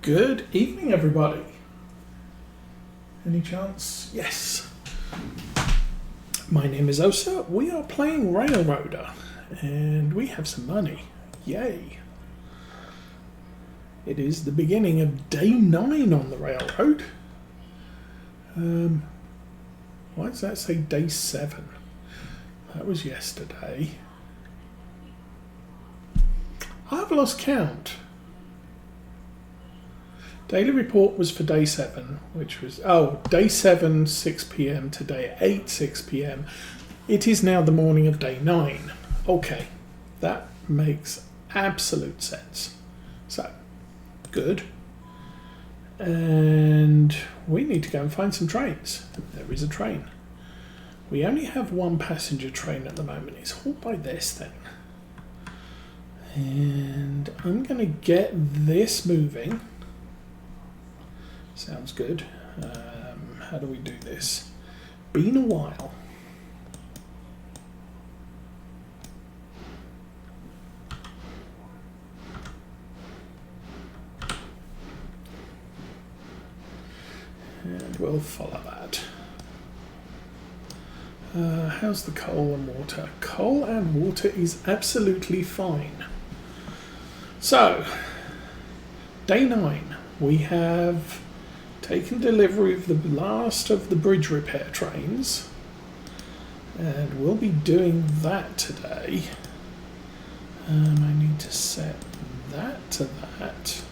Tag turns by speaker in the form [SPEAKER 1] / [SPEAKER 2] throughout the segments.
[SPEAKER 1] Good evening, everybody. Any chance? Yes. My name is Osa. We are playing Railroader, and we have some money. Yay. It is the beginning of day 9 on the railroad. Why does that say day 7? That was yesterday. I've lost count. Daily report was for day 7, which was, day 7, 6 p.m. to day 8, 6 p.m. It is now the morning of day 9. Okay, that makes absolute sense. So, good. And we need to go and find some trains. There is a train. We only have one passenger train at the moment. It's hauled by this thing. And I'm going to get this moving. Sounds good. How do we do this? Been a while. And we'll follow that. How's the coal and water? Coal and water is absolutely fine. So, day 9, we have taken delivery of the last of the bridge repair trains, and we'll be doing that today. I need to set that to that,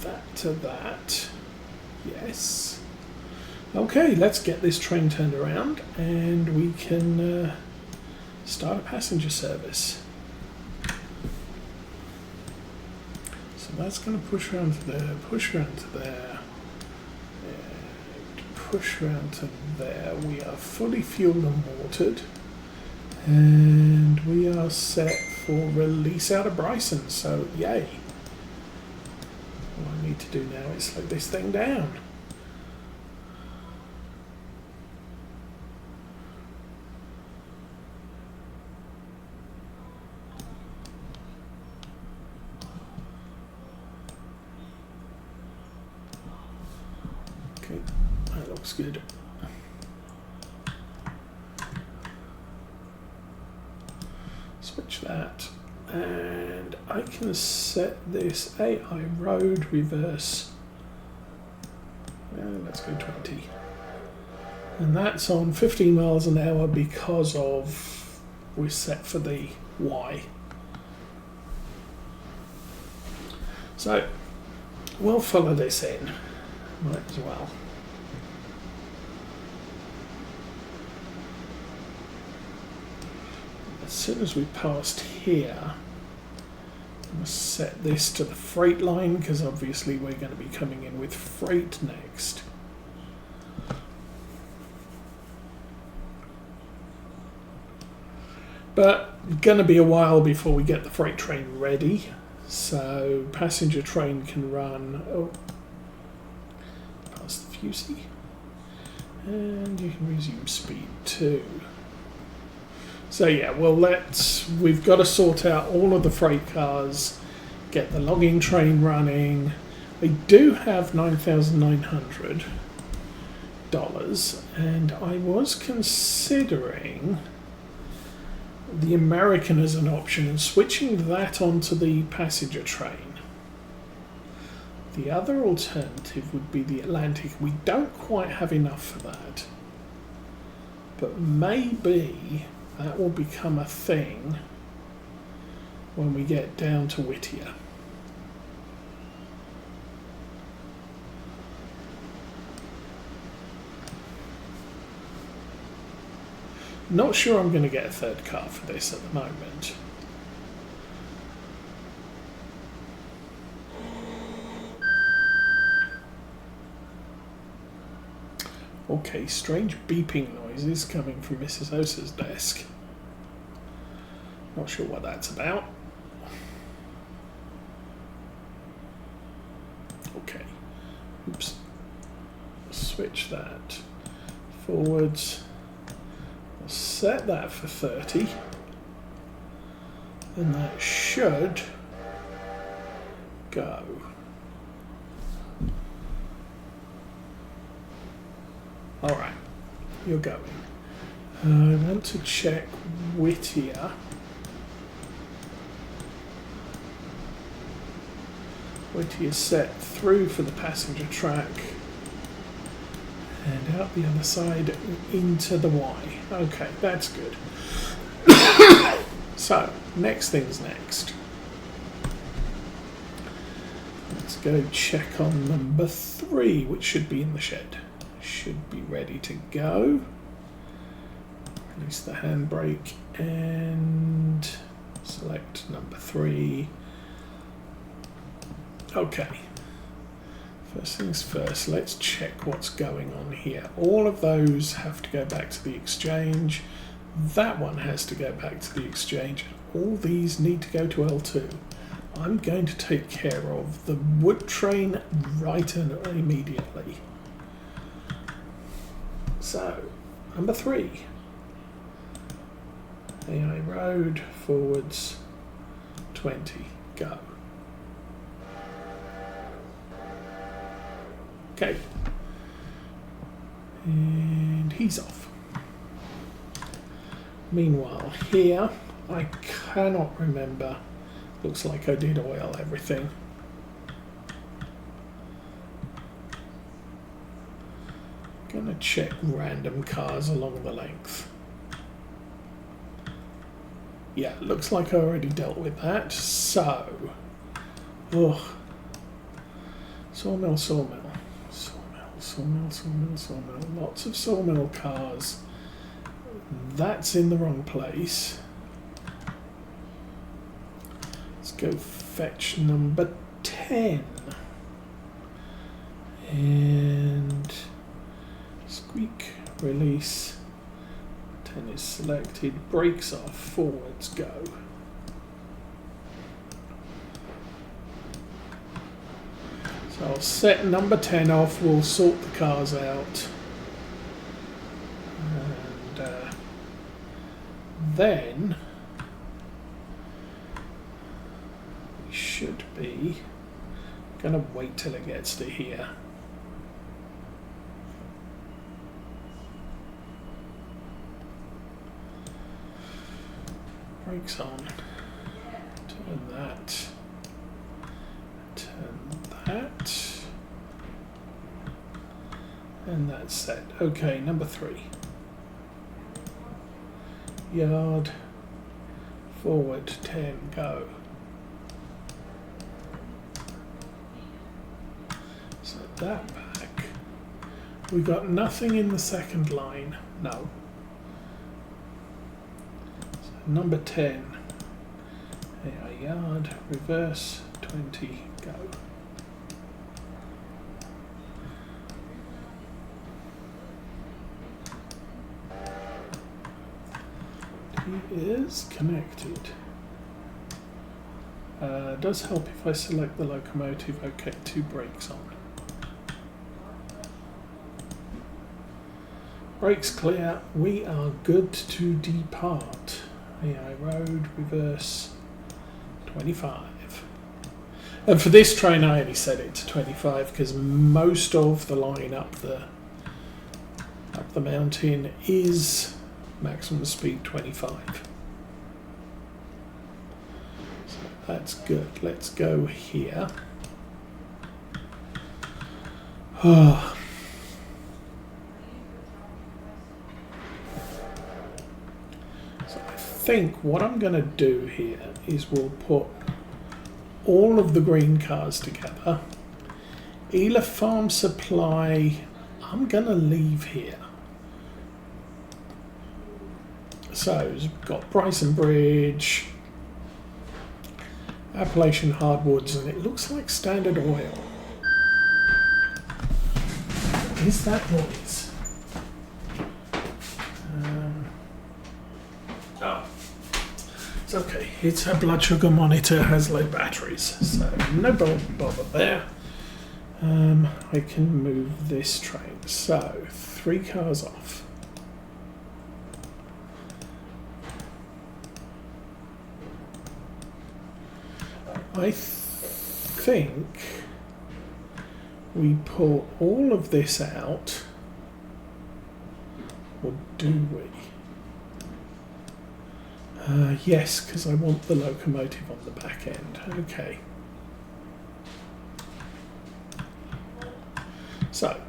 [SPEAKER 1] that to that. Yes. Okay, let's get this train turned around and we can start a passenger service. So that's going to push around to there, push around to there, and push around to there. We are fully fueled and watered, and we are set for release out of Bryson, so yay. What I need to do now is slow this thing down. Okay, that looks good. Switch that, and I can set this AI road reverse. Let's go 20. And that's on 15 miles an hour because of we're set for the Y. So we'll follow this in. Might as well. As soon as we passed here, I'm going to set this to the freight line because obviously we're going to be coming in with freight next. But going to be a while before we get the freight train ready, so passenger train can run. Past the fusee, and you can resume speed too. So yeah, well, we've got to sort out all of the freight cars, get the logging train running. I do have $9,900, and I was considering the American as an option and switching that onto the passenger train. The other alternative would be the Atlantic. We don't quite have enough for that, but maybe that will become a thing when we get down to Whittier. Not sure I'm going to get a third car for this at the moment. Okay, strange beeping noises coming from Mrs. Osa's desk. Not sure what that's about. Okay. Oops. Switch that forwards. I'll set that for 30. And that should go. Alright, you're going. I want to check Whittier. Whittier's set through for the passenger track and out the other side into the Y. Okay, that's good. So, next thing's next. Let's go check on number 3, which should be in the shed. Should be ready to go. Release the handbrake and select number 3. Okay. First things first, let's check what's going on here. All of those have to go back to the exchange. That one has to go back to the exchange. All these need to go to L2. I'm going to take care of the wood train right immediately. So, number 3. AI road, forwards, 20, go. Okay. And he's off. Meanwhile, here, I cannot remember. Looks like I did oil everything. Gonna check random cars along the length. Yeah, looks like I already dealt with that. So, ugh. Sawmill, sawmill. Sawmill, sawmill, sawmill. Lots of sawmill cars. That's in the wrong place. Let's go fetch number 10. And squeak, release. 10 is selected. Brakes off. Forwards, go. So I'll set number 10 off, we'll sort the cars out. And then we should be gonna wait till it gets to here. Brakes on. Turn that. Turn that. And that's set. Okay, number 3. Yard. Forward 10, go. Set that back. We got nothing in the second line. No. So number 10. AI yard. Reverse 20, go. He is connected. Does help if I select the locomotive. Okay, 2 brakes on. Brakes clear. We are good to depart. AI road, reverse 25. And for this train I only set it to 25 because most of the line up the mountain is maximum speed 25. So that's good. Let's go here. So I think what I'm going to do here is we'll put all of the green cars together. Ela Farm Supply, I'm going to leave here. So we've got Bryson Bridge, Appalachian Hardwoods, and it looks like Standard Oil. What is that noise? Oh, it's okay. It's her blood sugar monitor has low batteries, so no bother there. I can move this train. So 3 cars off. I think we pull all of this out, or do we? Yes, because I want the locomotive on the back end. Okay. So,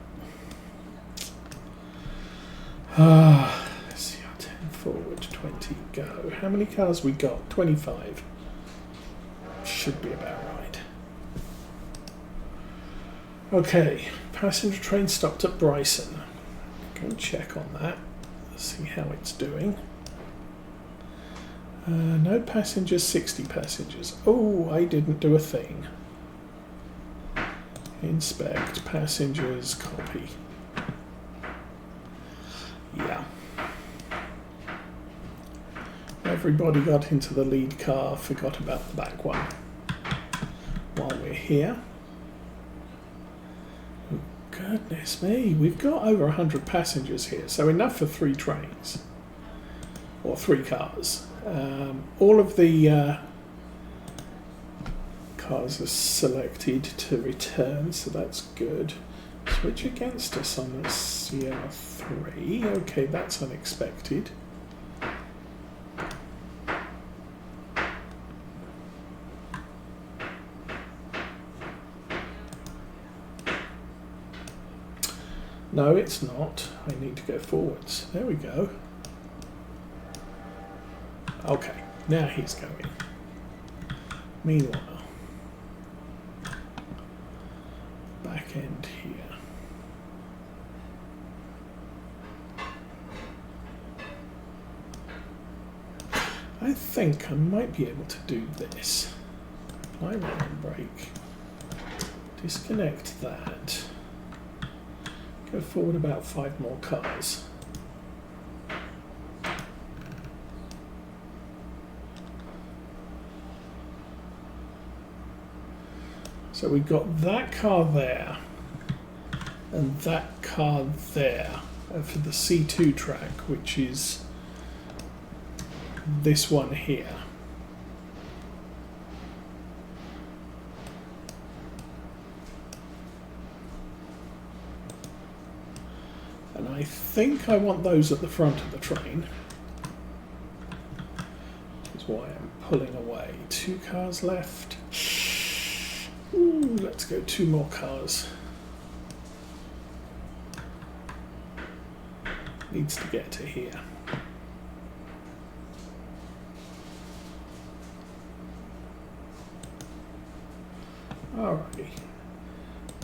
[SPEAKER 1] let's see, 10 forward, 20 go. How many cars we got? 25. Should be about right. Okay, passenger train stopped at Bryson. Go and check on that. Let's see how it's doing. No passengers, 60 passengers. Oh, I didn't do a thing. Inspect, passengers, copy. Yeah. Everybody got into the lead car, forgot about the back one. While we're here. Oh, goodness me, we've got over 100 passengers here, so enough for 3 trains. Or 3 cars. All of the cars are selected to return, so that's good. Switch against us on the CR3. Okay, that's unexpected. No, it's not. I need to go forwards. There we go. Okay, now he's going. Meanwhile, back end here. I think I might be able to do this. Apply line brake. Disconnect that. Go forward about 5 more cars. So we've got that car there and that car there for the C2 track, which is this one here. And I think I want those at the front of the train. Which is why I'm pulling away. 2 cars left. Ooh, let's go 2 more cars. Needs to get to here. Alrighty.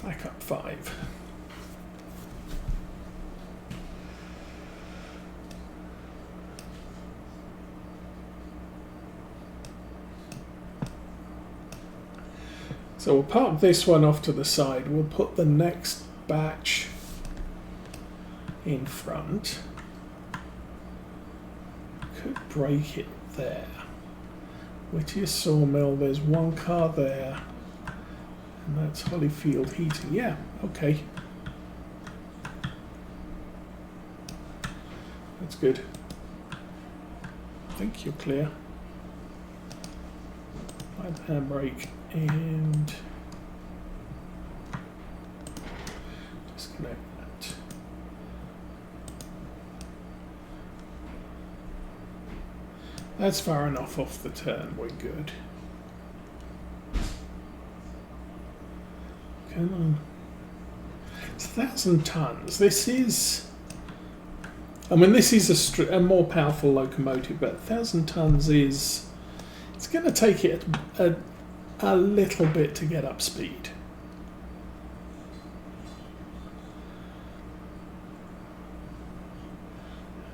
[SPEAKER 1] Back up 5. So we'll park this one off to the side. We'll put the next batch in front. Could break it there. Whittier Sawmill, there's 1 car there. And that's Hollyfield Heating. Yeah, okay. That's good. I think you're clear. Apply the handbrake and disconnect that. That's far enough off the turn, we're good. Come on. It's 1,000 tons. This is, I mean, this is a more powerful locomotive, but 1,000 tons is, it's going to take it a little bit to get up speed.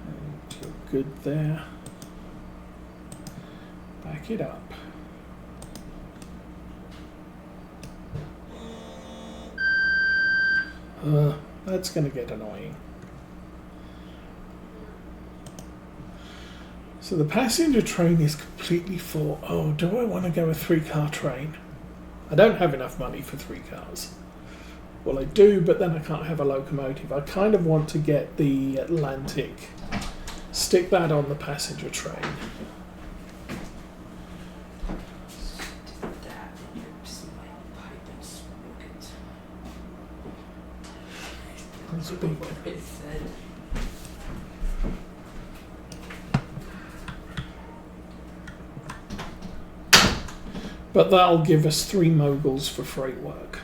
[SPEAKER 1] And you're good there. Back it up. That's going to get annoying. So the passenger train is completely full. Oh, do I want to go a 3-car train? I don't have enough money for 3 cars. Well, I do, but then I can't have a locomotive. I kind of want to get the Atlantic, stick that on the passenger train. That's big. But that'll give us 3 Moguls for freight work.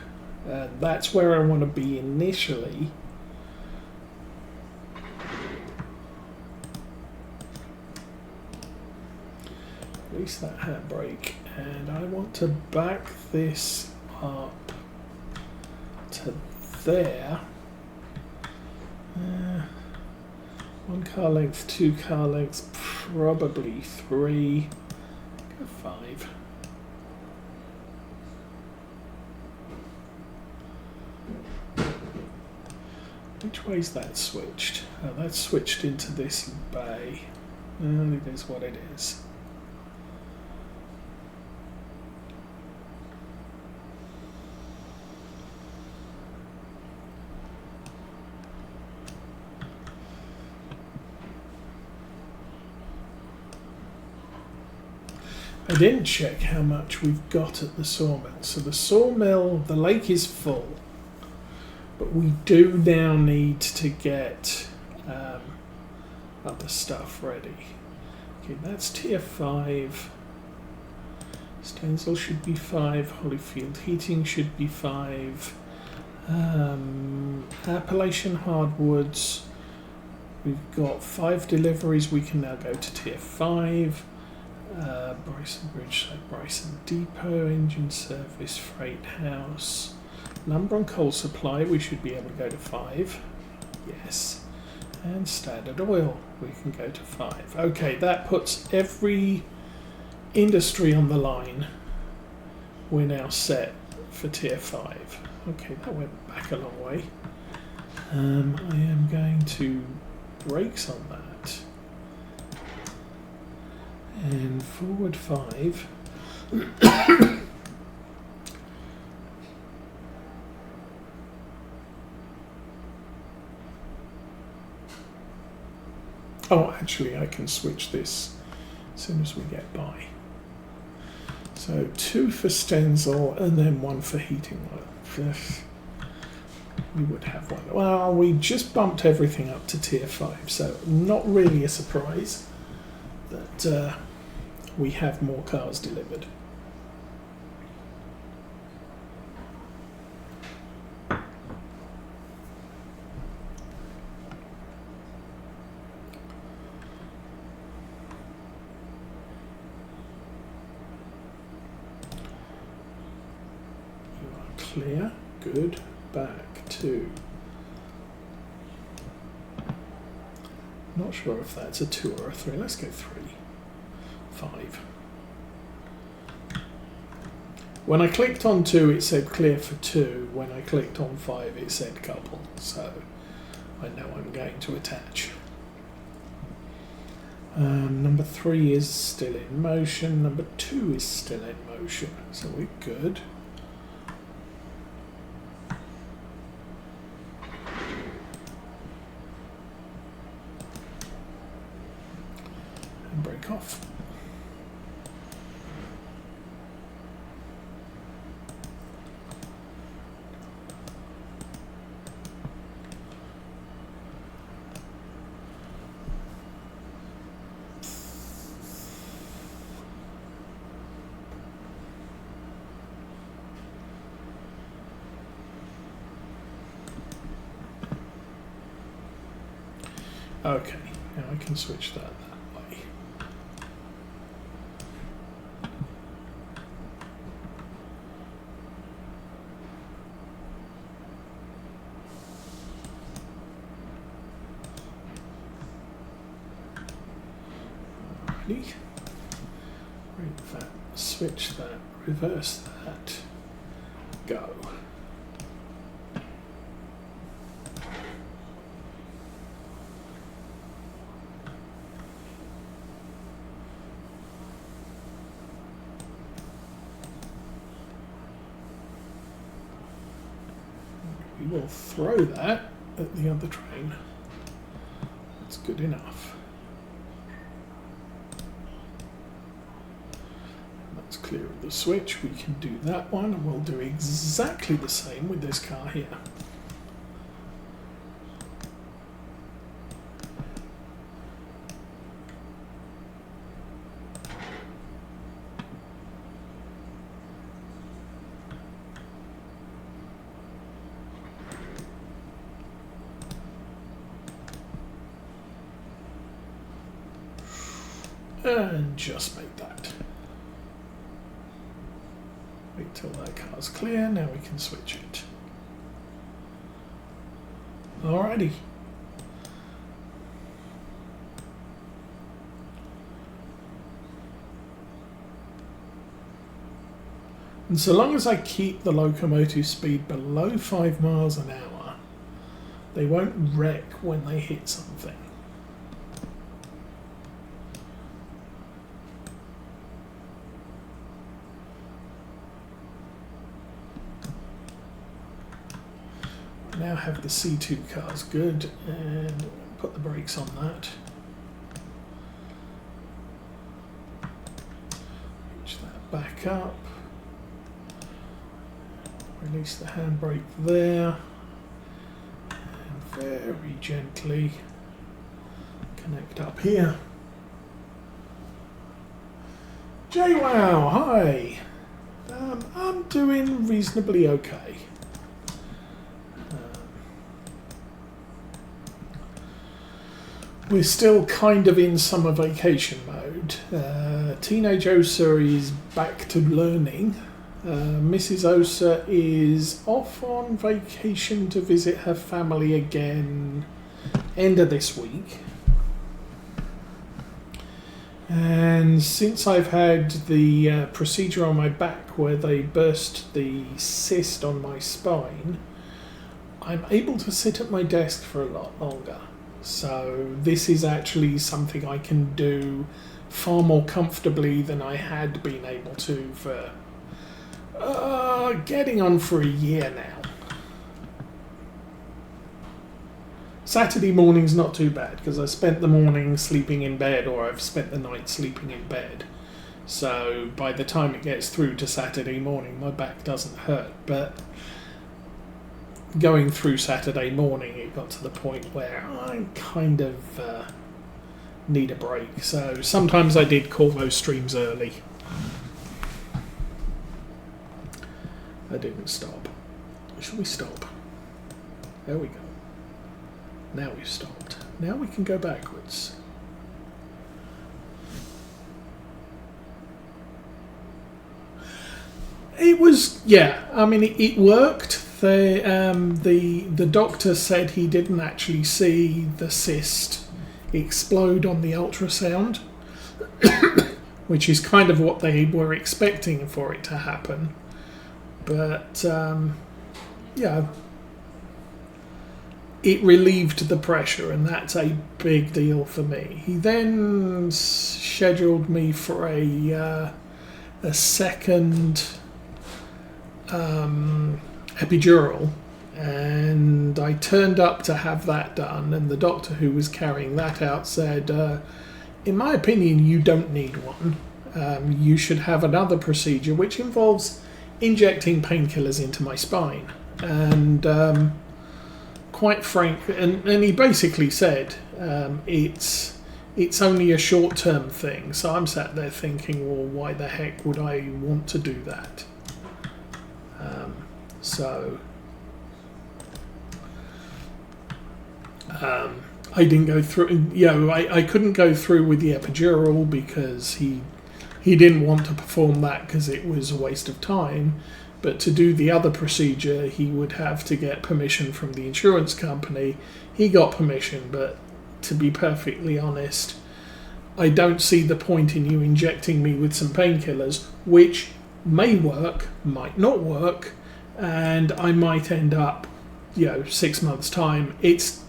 [SPEAKER 1] That's where I want to be initially. Release that handbrake, and I want to back this up to there. 1 car length, 2 car lengths, probably 3, go 5. Which way's that switched? Oh, that's switched into this bay. And it is what it is. I didn't check how much we've got at the sawmill. So the sawmill, the lake is full. But we do now need to get other stuff ready. Okay, that's tier 5. Stenzel should be 5. Holyfield heating should be 5. Appalachian hardwoods. We've got 5 deliveries. We can now go to tier 5. Bryson Bridge, Bryson Depot, engine service, freight house. Lumber and coal supply, we should be able to go to 5. Yes. And standard oil, we can go to 5. Okay, that puts every industry on the line. We're now set for tier 5. Okay, that went back a long way. I am going to brakes on that. And forward 5. Oh, actually, I can switch this as soon as we get by. So 2 for Stenzel and then 1 for heating oil. We would have 1. Well, we just bumped everything up to tier 5, so not really a surprise that we have more cars delivered. Clear, good, back 2. Not sure if that's a 2 or a 3. Let's go 3. 5. When I clicked on 2, it said clear for 2. When I clicked on 5, it said couple. So I know I'm going to attach. Number 3 is still in motion. Number 2 is still in motion. So we're good. Break off. Okay, now I can switch that way. Ready? Break that, switch that, reverse that, go. We will throw that at the other train. That's good enough. That's clear of the switch. We can do that one, and we'll do exactly the same with this car here. And just make that. Wait till that car's clear, now we can switch it. Alrighty. And so long as I keep the locomotive speed below 5 miles an hour, they won't wreck when they hit something. Now have the C2 cars good, and put the brakes on that. Reach that back up. Release the handbrake there, and very gently connect up here. JWoww, hi! I'm doing reasonably okay. We're still kind of in summer vacation mode. Teenage Osa is back to learning. Mrs. Osa is off on vacation to visit her family again end of this week. And since I've had the procedure on my back where they burst the cyst on my spine, I'm able to sit at my desk for a lot longer. So this is actually something I can do far more comfortably than I had been able to for getting on for a year now. Saturday morning's not too bad because I spent the morning sleeping in bed, or I've spent the night sleeping in bed. So by the time it gets through to Saturday morning, my back doesn't hurt. But going through Saturday morning, it got to the point where I kind of need a break. So sometimes I did call those streams early. I didn't stop. Should we stop? There we go. Now we've stopped. Now we can go backwards. It was, yeah, I mean, it worked. The doctor said he didn't actually see the cyst explode on the ultrasound, which is kind of what they were expecting for it to happen. But, yeah, it relieved the pressure, and that's a big deal for me. He then scheduled me for a second epidural, and I turned up to have that done, and the doctor who was carrying that out said, in my opinion, you don't need one. You should have another procedure which involves injecting painkillers into my spine. And quite frank, and he basically said it's only a short-term thing. So I'm sat there thinking, well, why the heck would I want to do that? So I didn't go through. I couldn't go through with the epidural because he didn't want to perform that because it was a waste of time. But to do the other procedure, he would have to get permission from the insurance company. He got permission, but to be perfectly honest, I don't see the point in you injecting me with some painkillers, which may work, might not work, and I might end up, 6 months' time. It's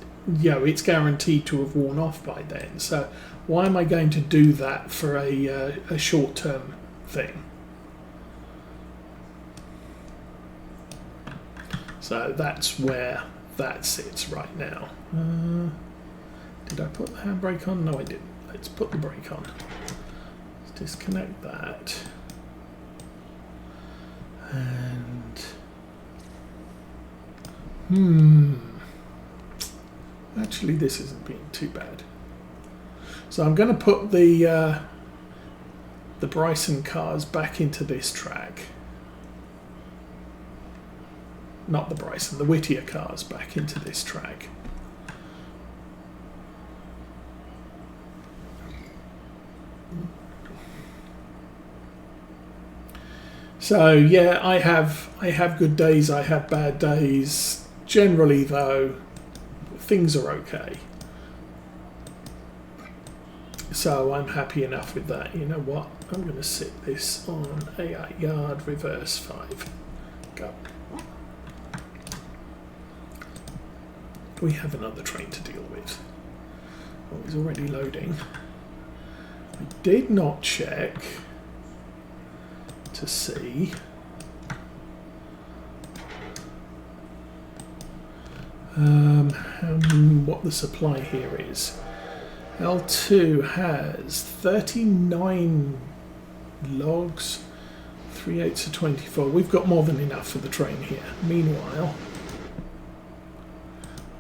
[SPEAKER 1] guaranteed to have worn off by then. So why am I going to do that for a short-term thing? So that's where that sits right now. Did I put the handbrake on? No, I didn't. Let's put the brake on. Let's disconnect that. And actually, this isn't being too bad. So I'm going to put the Bryson cars back into this track. Not the Bryson, the Whittier cars back into this track. So yeah, I have good days, I have bad days. Generally though, things are okay. So I'm happy enough with that. You know what? I'm going to sit this on a 8-yard reverse 5. Go. We have another train to deal with. Oh, he's already loading. I did not check to see what the supply here is. L2 has 39 logs, 3/8 of 24. We've got more than enough for the train here. Meanwhile,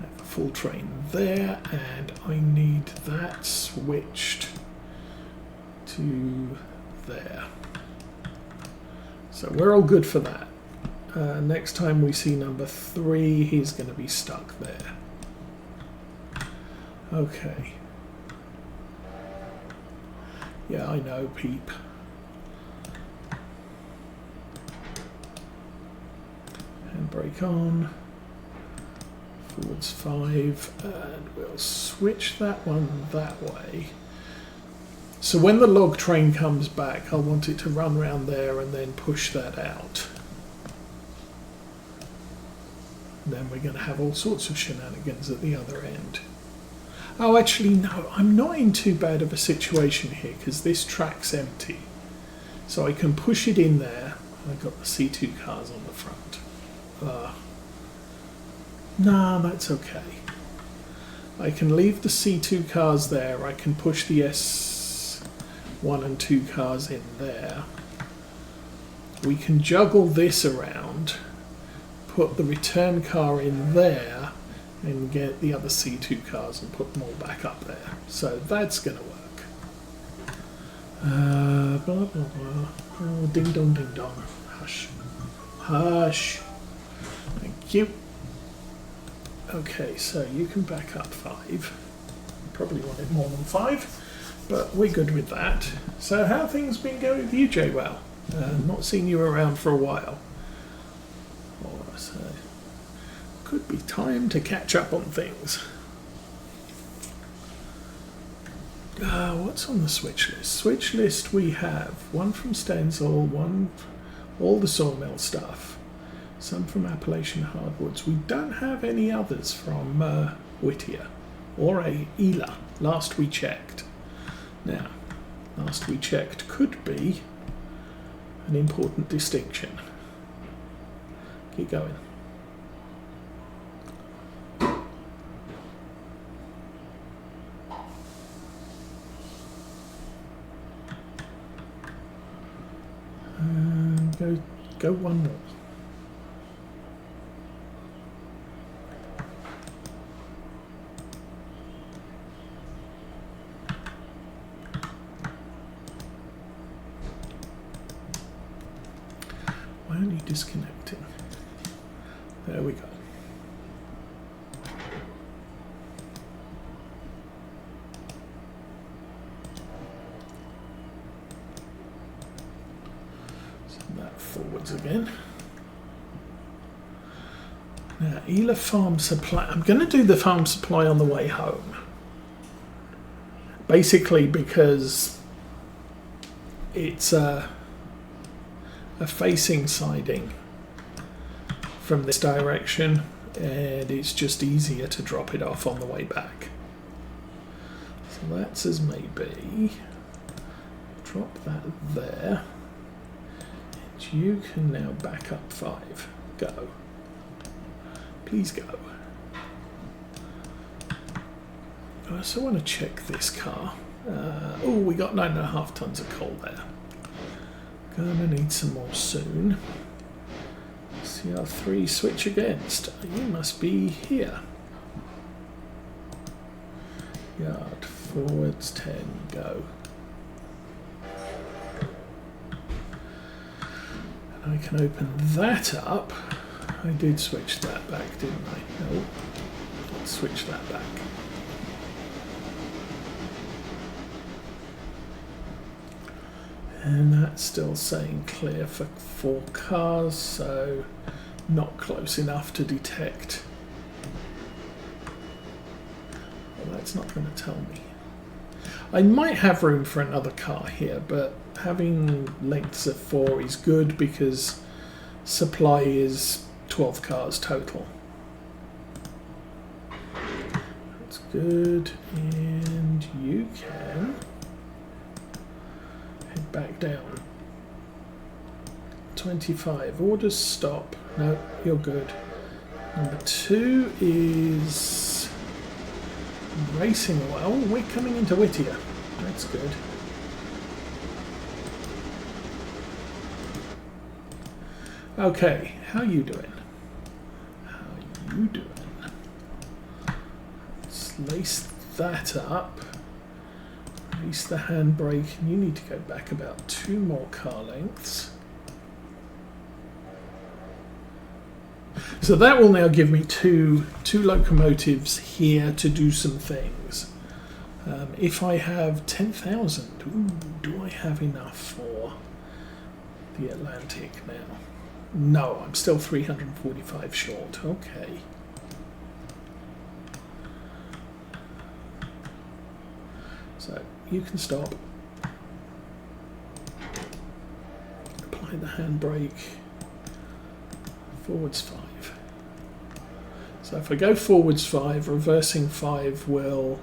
[SPEAKER 1] I have a full train there, and I need that switched to there. So we're all good for that. Next time we see number 3, he's going to be stuck there. Okay. Yeah, I know, Peep. Handbrake on. Forwards 5, and we'll switch that one that way. So when the log train comes back, I'll want it to run round there and then push that out. And then we're going to have all sorts of shenanigans at the other end. Oh, actually, no, I'm not in too bad of a situation here because this track's empty. So I can push it in there. I've got the C2 cars on the front. Nah, that's okay. I can leave the C2 cars there. I can push the S1 and 2 cars in there. We can juggle this around, put the return car in there, and get the other C2 cars and put them all back up there. So that's going to work. Blah, blah, blah. Oh, ding dong, ding dong. Hush. Hush. Thank you. Okay, so you can back up 5. Probably wanted more than 5, but we're good with that. So how have things been going with you, J-Well? Not seen you around for a while. Oh, so could be time to catch up on things. What's on the switch list? Switch list we have 1 from Stenzel, 1 all the sawmill stuff, some from Appalachian Hardwoods. We don't have any others from Whittier or Ela, last we checked. Now, last we checked could be an important distinction. Keep going. Go one more. Why aren't you disconnecting? There we go. Forwards again. Now, Ela Farm Supply. I'm going to do the farm supply on the way home. Basically because it's a facing siding from this direction, and it's just easier to drop it off on the way back. So that's as may be. Drop that there. You can now back up 5. Go. Please go. I also want to check this car. Oh, we got 9.5 tons of coal there. Gonna need some more soon. CR3 switch against. You must be here. Yard forwards 10. Go. I can open that up. I did switch that back, didn't I? No. Let's switch that back. And that's still saying clear for 4 cars, so not close enough to detect. Well, that's not going to tell me. I might have room for another car here, but having lengths of 4 is good because supply is 12 cars total. That's good, and you can head back down. 25, orders stop. No, you're good. Number 2 is racing well. We're coming into Whittier. That's good. Okay, how you doing? How you doing? Let's lace that up. Release the handbrake. You need to go back about 2 more car lengths. So that will now give me two locomotives here to do some things. If I have 10,000, do I have enough for the Atlantic now? No, I'm still 345 short. Okay. So you can stop. Apply the handbrake. Forwards 5. So if I go forwards 5, reversing 5 will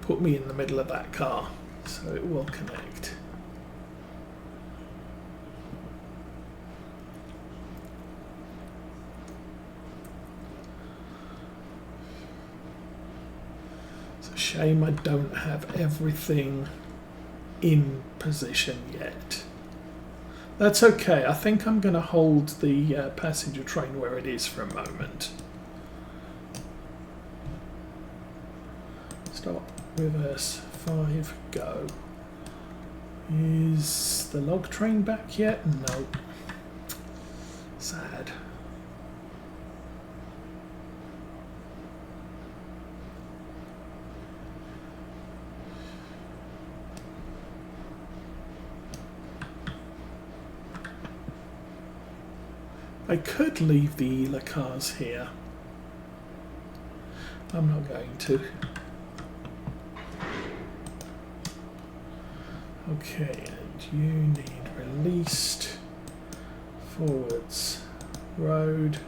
[SPEAKER 1] put me in the middle of that car. So it will connect. It's a shame I don't have everything in position yet. That's okay. I think I'm going to hold the passenger train where it is for a moment. Stop. Reverse. 5. Go. Is the log train back yet? No. Sad. I could leave the Ela cars here. I'm not going to. Okay, and you need released. Forwards. Road.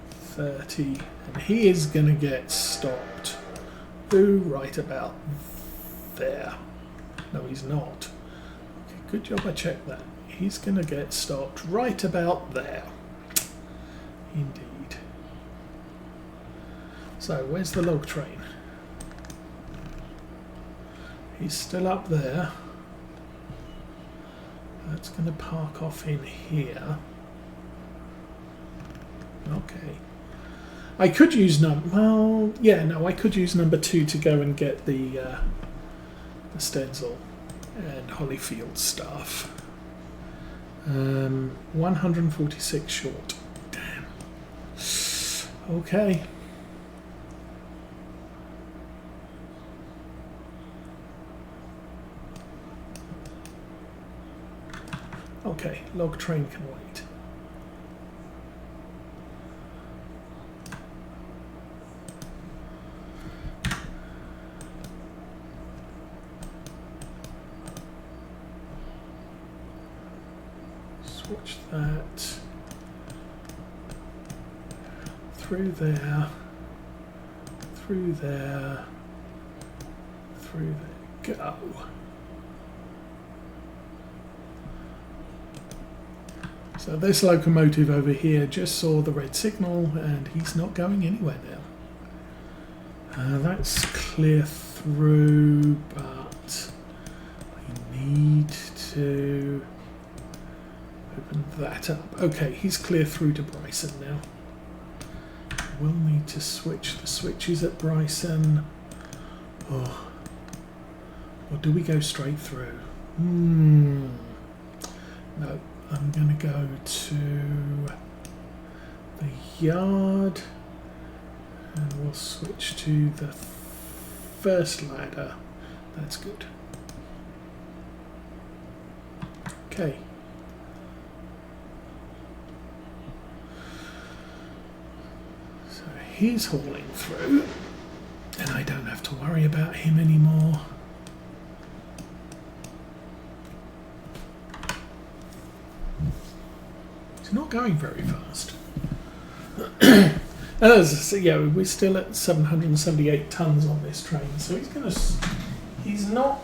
[SPEAKER 1] 30. And he is going to get stopped. Ooh, right about there. No, he's not. Okay, good job I checked that. He's going to get stopped right about there. Indeed. So, where's the log train? He's still up there. That's going to park off in here. Okay. I could use I could use number 2 to go and get the Stenzel and Holyfield stuff. 146 short. Damn. Okay. Okay, log train can wait. Switch that through there, through there, through there, go. So this locomotive over here just saw the red signal and he's not going anywhere now. That's clear through, but we need to open that up. Okay, he's clear through to Bryson now. We'll need to switch the switches at Bryson. Oh. Or do we go straight through? No. I'm going to go to the yard and we'll switch to the first ladder. That's good. Okay. So he's hauling through, and I don't have to worry about him anymore. He's not going very fast. Yeah, we're still at 778 tons on this train, so he's not.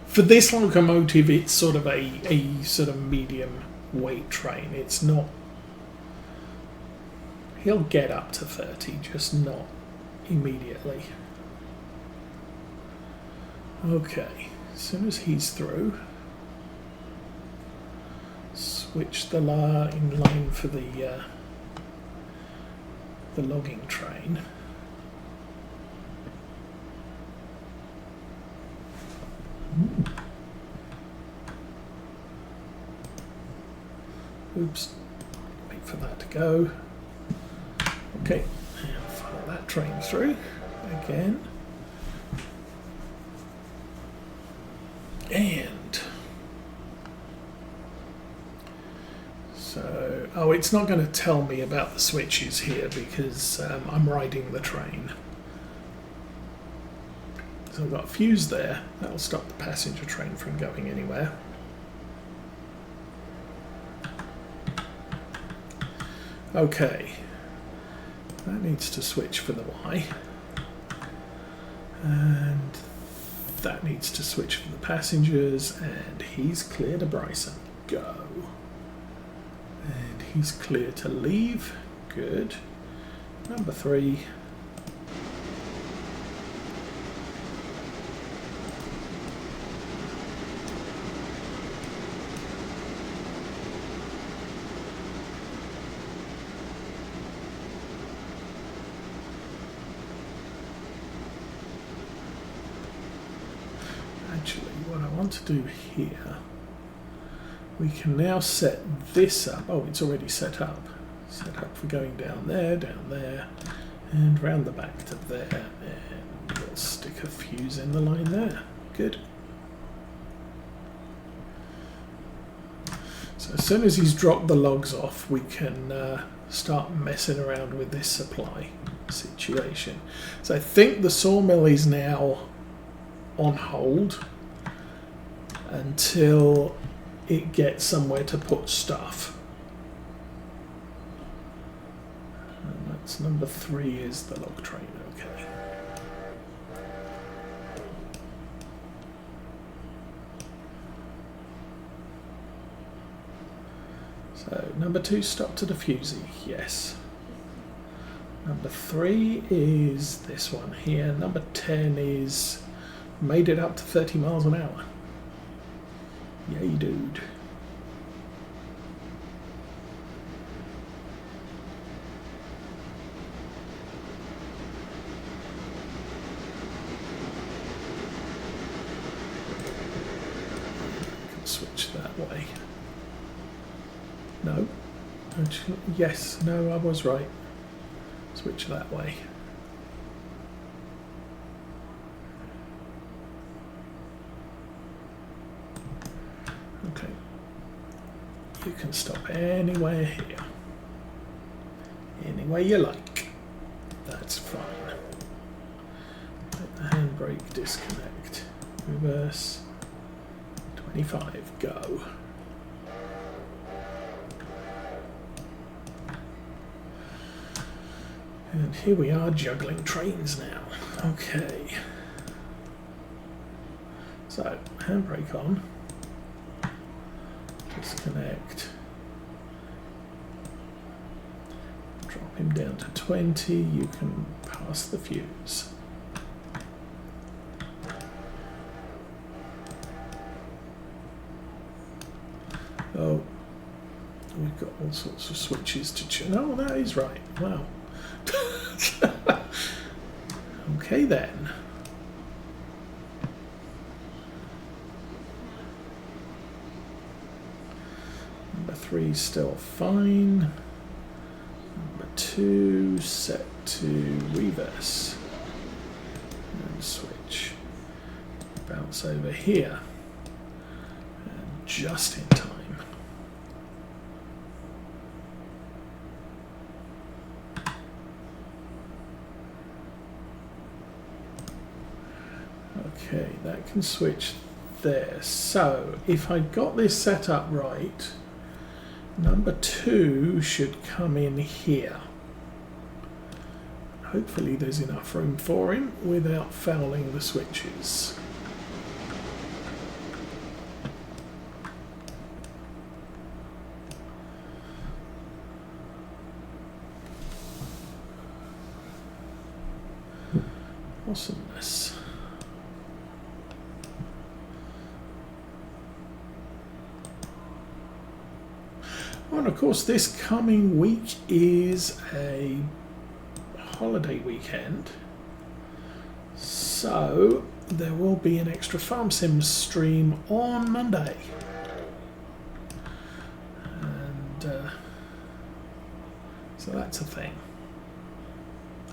[SPEAKER 1] For this locomotive, it's sort of a sort of medium weight train. It's not. He'll get up to 30, just not immediately. Okay, as soon as he's through, switch the in line for the logging train. Oops, wait for that to go. Okay, and follow that train through again. And so, oh, it's not going to tell me about the switches here because I'm riding the train. So I've got a fuse there. That'll stop the passenger train from going anywhere. Okay, that needs to switch for the Y. And that needs to switch for the passengers, and he's clear to Bryson. Go. And he's clear to leave. Good. Number 3. Actually, what I want to do here, we can now set this up. Oh, it's already set up. Set up for going down there, and round the back to there. And we'll stick a fuse in the line there. Good. So as soon as he's dropped the logs off, we can start messing around with this supply situation. So I think the sawmill is now on hold until it gets somewhere to put stuff. And that's number 3 is the log train. Okay. So number 2 stopped at a fusee. Yes. Number 3 is this one here. Number 10 is made it up to 30 miles an hour. Yay, dude. I can switch that way. No. Actually, yes, no, I was right. Switch that way. Okay, you can stop anywhere here, any way you like, that's fine. Let the handbrake disconnect, reverse, 25, go. And here we are juggling trains now. Okay, so handbrake on. Disconnect, drop him down to 20, you can pass the fuse. Oh, we've got all sorts of switches to choose. Oh, that is right, wow. Okay then. Number 3 still fine. Number 2 set to reverse and switch. bounce over here, and just in time. Okay, that can switch there. So if I got this set up right, number 2 should come in here. Hopefully there's enough room for him without fouling the switches. Awesomeness. And of course this coming week is a holiday weekend, so there will be an extra Farm Sims stream on Monday. And so that's a thing.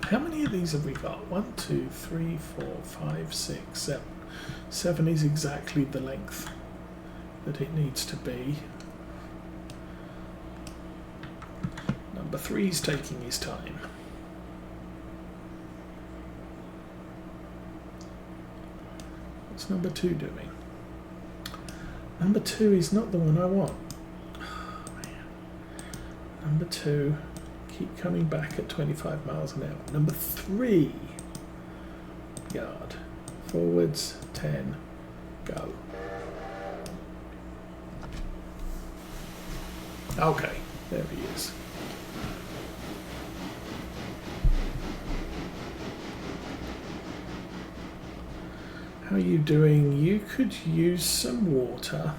[SPEAKER 1] How many of these have we got? 1, 2, 3, 4, 5, 6, 7. 7 is exactly the length that it needs to be. Number 3 is taking his time. What's number 2 doing? Number 2 is not the one I want. Oh, man. Number 2, keep coming back at 25 miles an hour. Number 3, yard. Forwards, 10, go. Okay, there he is. How are you doing? You could use some water.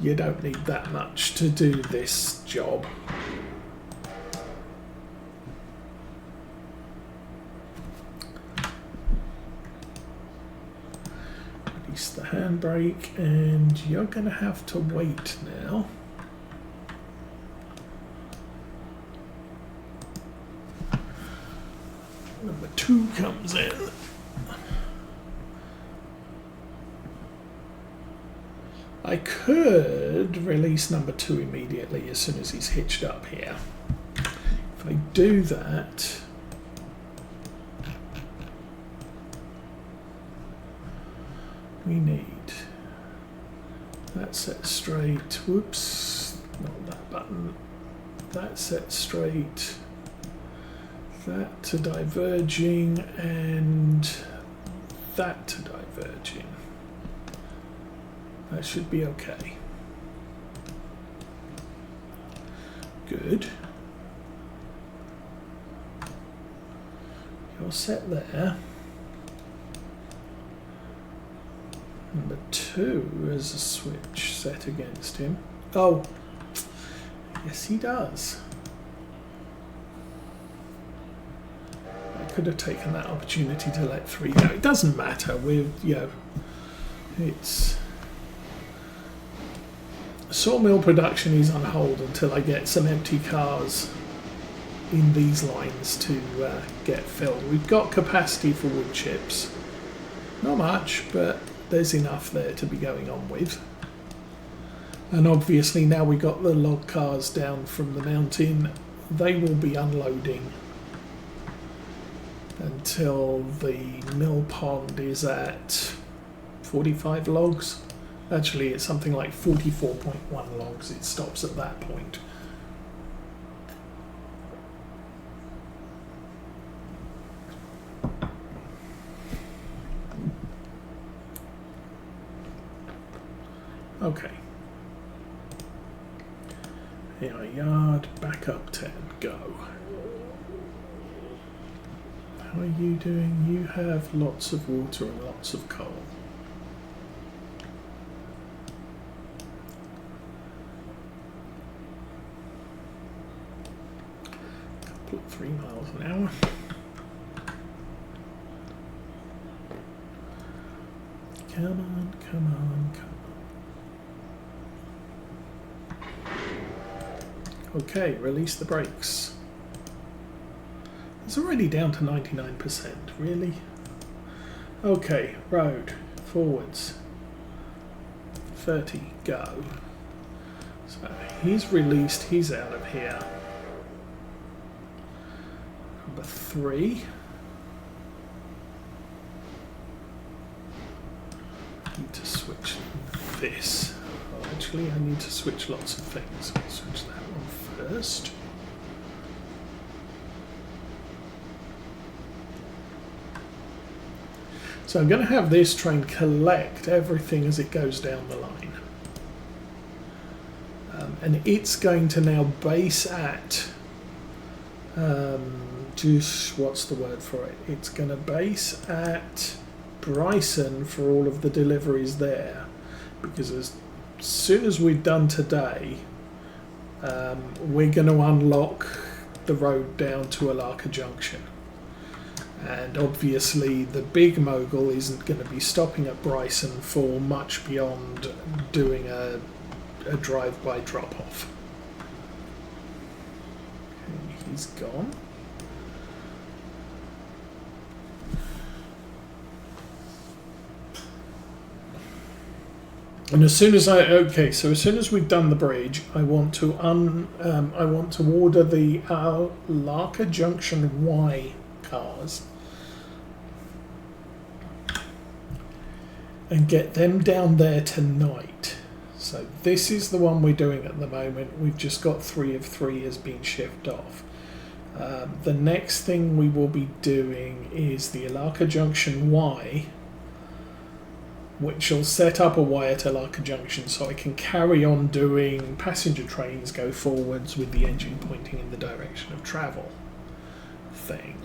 [SPEAKER 1] You don't need that much to do this job. Release the handbrake, and you're going to have to wait now. Number 2 comes in. I could release number 2 immediately as soon as he's hitched up here. If I do that, we need that set straight. Whoops, not that button. That set straight. That to diverging, and that to diverging. That should be okay. Good. You're set there. Number 2 has a switch set against him. Oh, yes he does. Could have taken that opportunity to let 3 go. It doesn't matter. It's sawmill production is on hold until I get some empty cars in these lines to get filled. We've got capacity for wood chips. Not much, but there's enough there to be going on with. And obviously now we've got the log cars down from the mountain. They will be unloading until the mill pond is at 45 logs. Actually, it's something like 44.1 logs. It stops at that point. Okay. Here, yard, back up 10, go. How are you doing? You have lots of water and lots of coal. Couple of 3 miles an hour. Come on, come on, come on. Okay, release the brakes. It's already down to 99%, really? Okay, road, forwards. 30, go. So he's released, he's out of here. Number 3. I need to switch this. Oh, actually, I need to switch lots of things. I'll switch that one first. So I'm going to have this train collect everything as it goes down the line. And it's going to now base at, what's the word for it? It's going to base at Bryson for all of the deliveries there. Because as soon as we're done today, we're going to unlock the road down to Alarka Junction. And obviously the big Mogul isn't going to be stopping at Bryson for much beyond doing a drive-by drop-off. Okay, he's gone. And as soon as as soon as we've done the bridge, I want to order the Alarka Junction Y cars and get them down there tonight. So this is the one we're doing at the moment. We've just got 3 of 3 has been shipped off. The next thing we will be doing is the Alarka Junction Y, which will set up a Y at Alarka Junction so I can carry on doing passenger trains go forwards with the engine pointing in the direction of travel thing.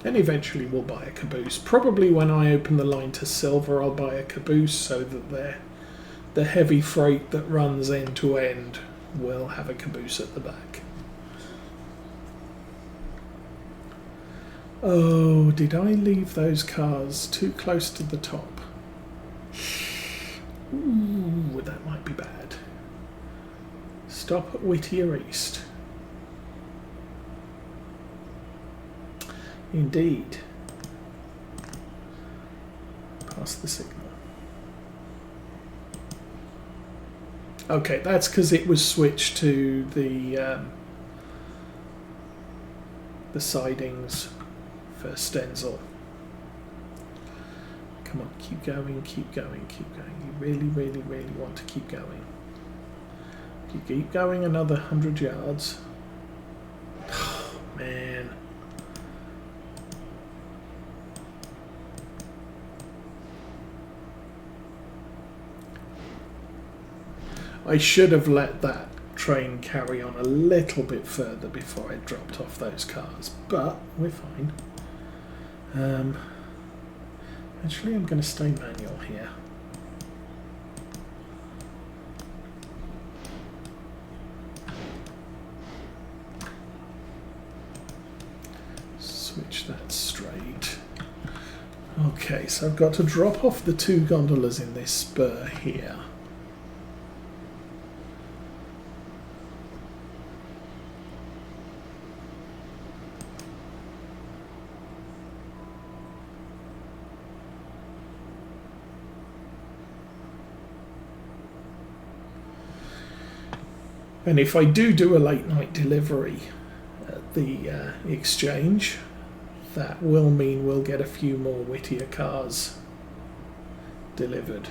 [SPEAKER 1] And eventually we'll buy a caboose. Probably when I open the line to silver, I'll buy a caboose so that the heavy freight that runs end to end will have a caboose at the back. Oh, did I leave those cars too close to the top? Ooh, that might be bad. Stop at Whittier East. Indeed. Pass the signal. Okay, that's because it was switched to the sidings for Stenzel. Come on, keep going, keep going, keep going. You really, really, really want to keep going. If you keep going another 100 yards. Oh, man. I should have let that train carry on a little bit further before I dropped off those cars, but we're fine. Actually, I'm going to stay manual here. Switch that straight. Okay, so I've got to drop off the 2 gondolas in this spur here. And if I do a late night delivery at the exchange, that will mean we'll get a few more Whittier cars delivered,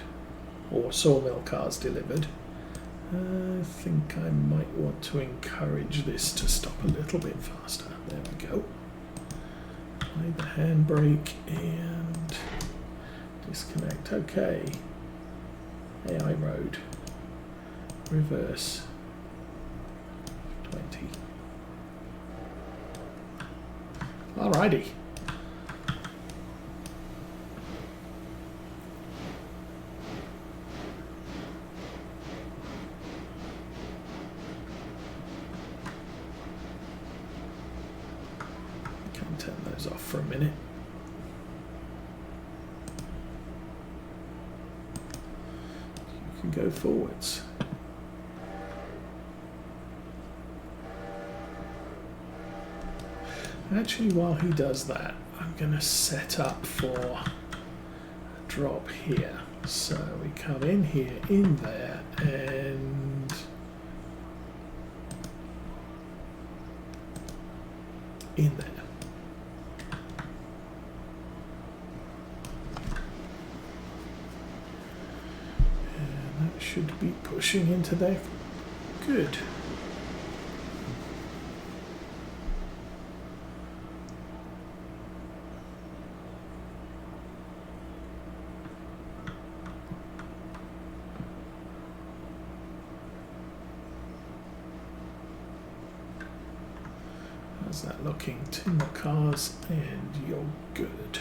[SPEAKER 1] or sawmill cars delivered. I think I might want to encourage this to stop a little bit faster. There we go. Apply the handbrake and disconnect. Okay. AI road. Reverse. 20. Alrighty. Can turn those off for a minute. You can go forwards. Actually, while he does that, I'm going to set up for a drop here. So we come in here, in there, and in there. And that should be pushing into there. Good. How's that looking? 2 more cars and you're good.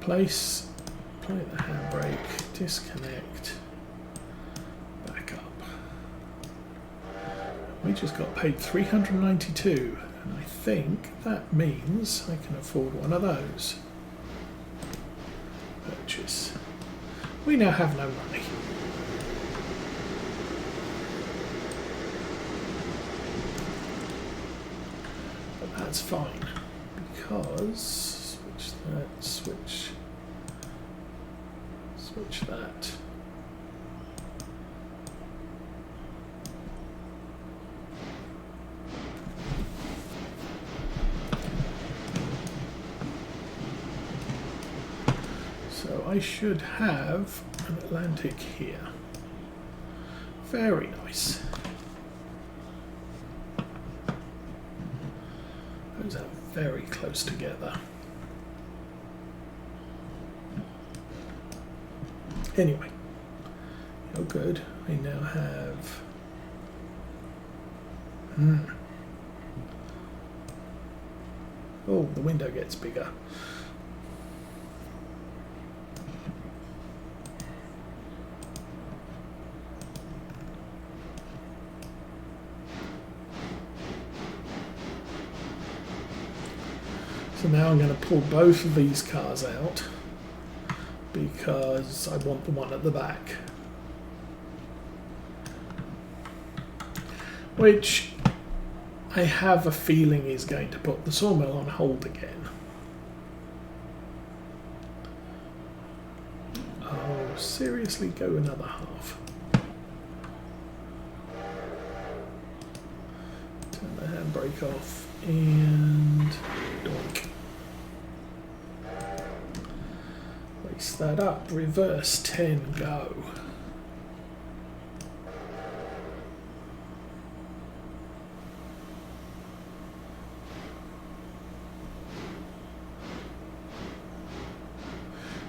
[SPEAKER 1] Place, play the handbrake, disconnect, back up. We just got paid 392, and I think that means I can afford one of those. Purchase. We now have no money. But that's fine, because switch that, switch that. So I should have an Atlantic here. Very nice. Those are very close together. Anyway, you're good. I now have... Oh, the window gets bigger. So now I'm going to pull both of these cars out, because I want the one at the back. Which I have a feeling is going to put the sawmill on hold again. Oh, seriously, go another half. Turn the handbrake off and doink. Race that up, reverse 10, go.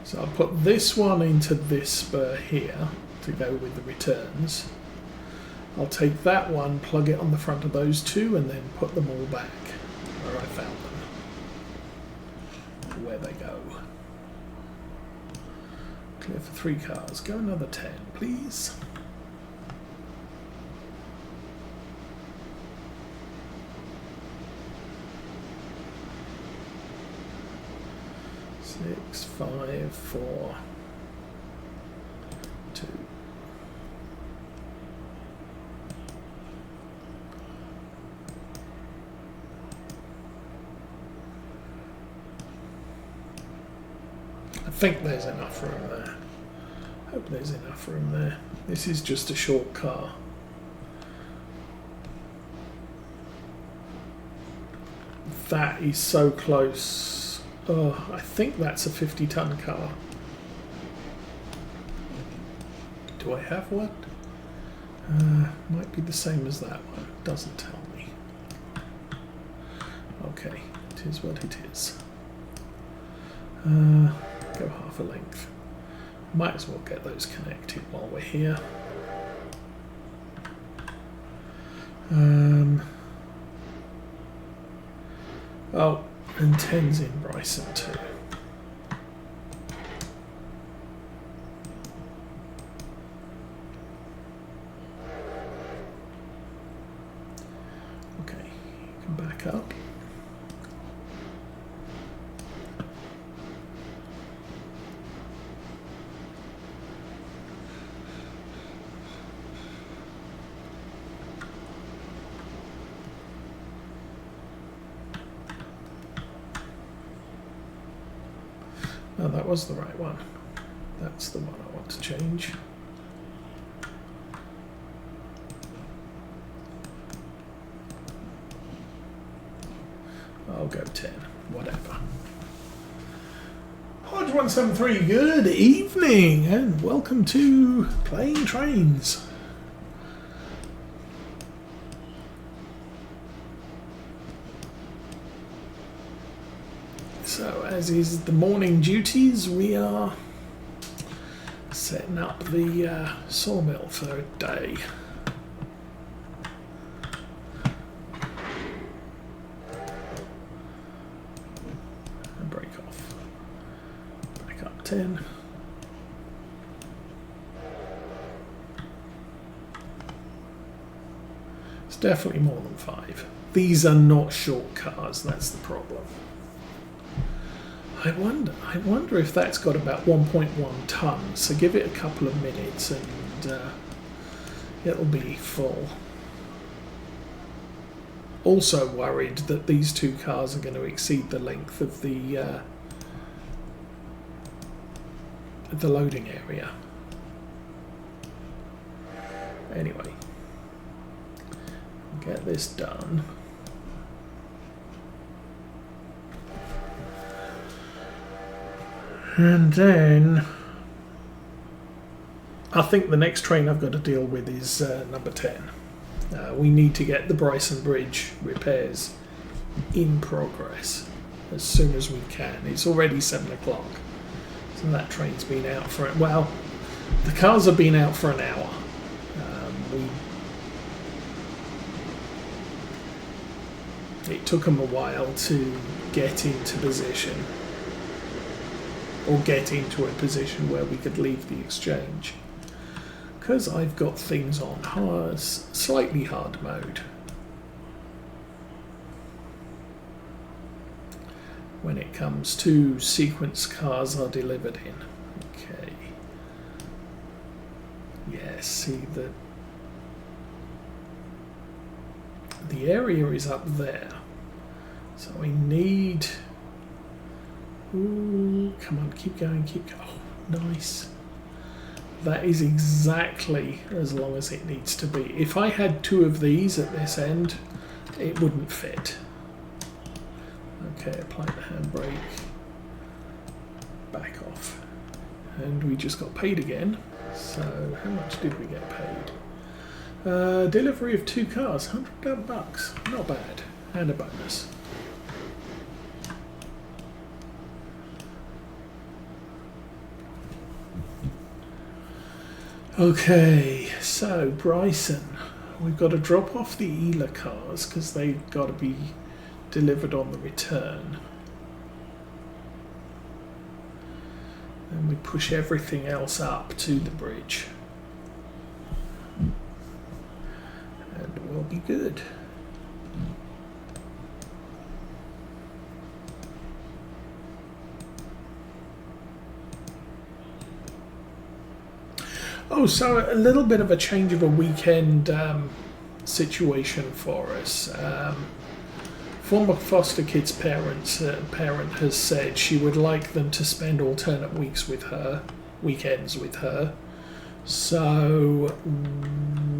[SPEAKER 1] So I'll put this one into this spur here to go with the returns. I'll take that one, plug it on the front of those two, and then put them all back where I found them, where they go. Clear for 3 cars. Go another 10, please. Six, 5, 4, 2. I think there's enough room there. Hope there's enough room there. This is just a short car. That is so close. Oh, I think that's a 50-ton car. Do I have one? Might be the same as that one. Doesn't tell me. Okay, it is what it is. Go half a length. Might as well get those connected while we're here. Oh, and 10's in Bryson too. Okay, you can back up. Oh, that was the right one. That's the one I want to change. I'll go 10, whatever. Hodge 173, good evening and welcome to Playing Trains. So, as is the morning duties, we are setting up the sawmill for a day. And break off. Back up 10. It's definitely more than 5. These are not short cars, that's the problem. I wonder if that's got about 1.1 tons. So give it a couple of minutes and it'll be full. Also worried that these two cars are going to exceed the length of the loading area. Anyway, get this done. And then I think the next train I've got to deal with is number 10. We need to get the Bryson Bridge repairs in progress as soon as we can. It's already 7 o'clock. So that train's been out for, well, the cars have been out for an hour. It took them a while to get into position. Or get into a position where we could leave the exchange. Because I've got things on hard, slightly hard mode. When it comes to sequence cars are delivered in. Okay. Yes, see the area is up there. So I need... Ooh, come on, keep going, keep going. Oh, nice. That is exactly as long as it needs to be. If I had 2 of these at this end, it wouldn't fit. Okay, apply the handbrake. Back off. And we just got paid again. So, how much did we get paid? Delivery of 2 cars, $100 Not bad. And a bonus. Okay, so Bryson, we've got to drop off the Ela cars because they've got to be delivered on the return. And we push everything else up to the bridge. And we'll be good. Oh, so a little bit of a change of a weekend situation for us. Former foster kids' parent has said she would like them to spend alternate weekends with her. So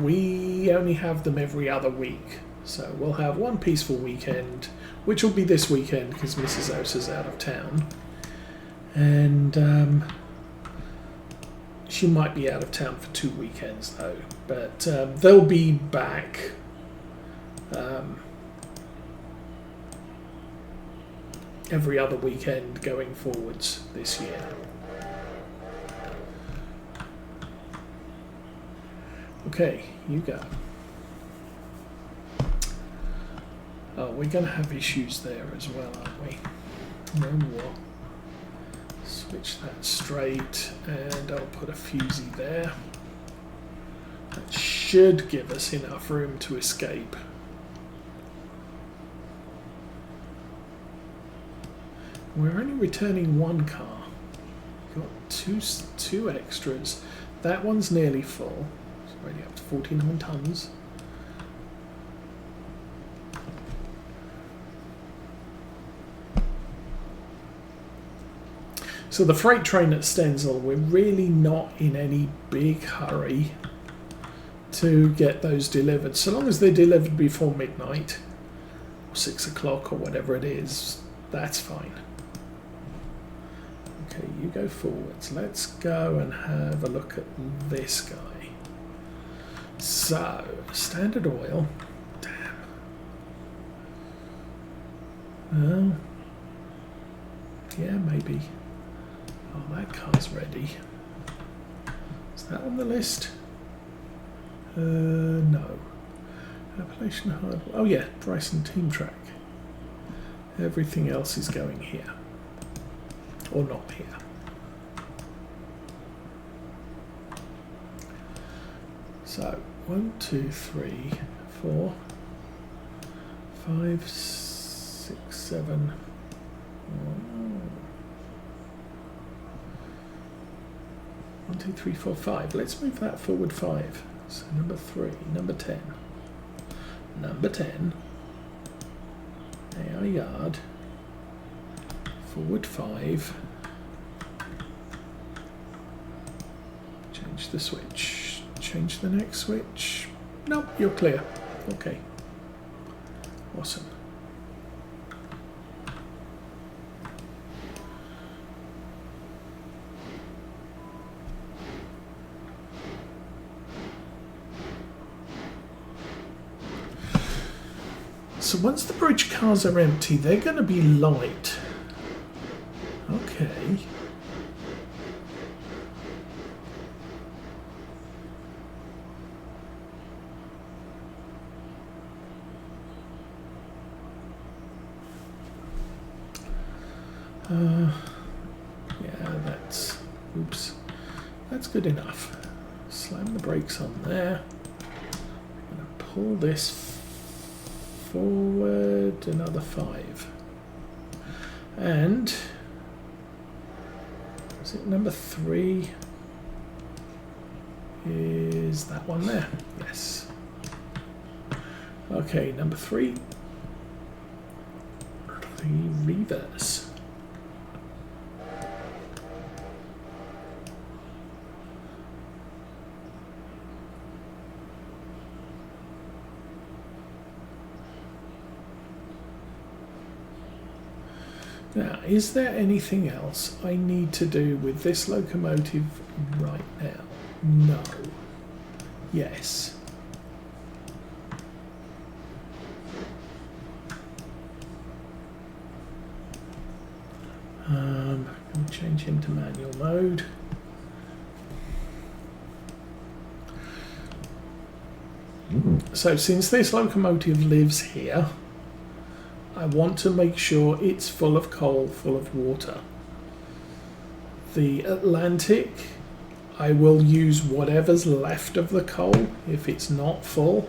[SPEAKER 1] we only have them every other week. So we'll have one peaceful weekend, which will be this weekend because Mrs. House is out of town. And she might be out of town for 2 weekends though, but they'll be back every other weekend going forwards this year. Okay, you go. Oh, we're going to have issues there as well, aren't we? No more. Switch that straight, and I'll put a fusee there. That should give us enough room to escape. We're only returning 1 car. Got two extras. That one's nearly full. It's already up to 49 tons. So the freight train at Stenzel, we're really not in any big hurry to get those delivered. So long as they're delivered before midnight, or 6 o'clock, or whatever it is, that's fine. Okay, you go forwards. Let's go and have a look at this guy. So, Standard Oil. Damn. Well, yeah, maybe. Oh, that car's ready. Is that on the list? No. Appalachian Hard. Oh yeah, Bryson Team Track. Everything else is going here. Or not here. So, 1, 2, 3, 4, 5, 6, 7. 1, 2, 3, 4, 5. Let's move that forward 5. So number 3, number 10. Number 10. AR yard. Forward 5. Change the switch. Change the next switch. Nope, you're clear. Okay. Awesome. So once the bridge cars are empty, they're going to be light. Okay. Yeah, that's... Oops. That's good enough. Slam the brakes on there. I'm going to pull this forward another 5. And is it number 3? Is that one there? Yes. Okay, number 3. Reverse. Now, is there anything else I need to do with this locomotive right now? No. Yes. I'm going to change him to manual mode. So since this locomotive lives here, I want to make sure it's full of coal, full of water. The Atlantic, I will use whatever's left of the coal if it's not full.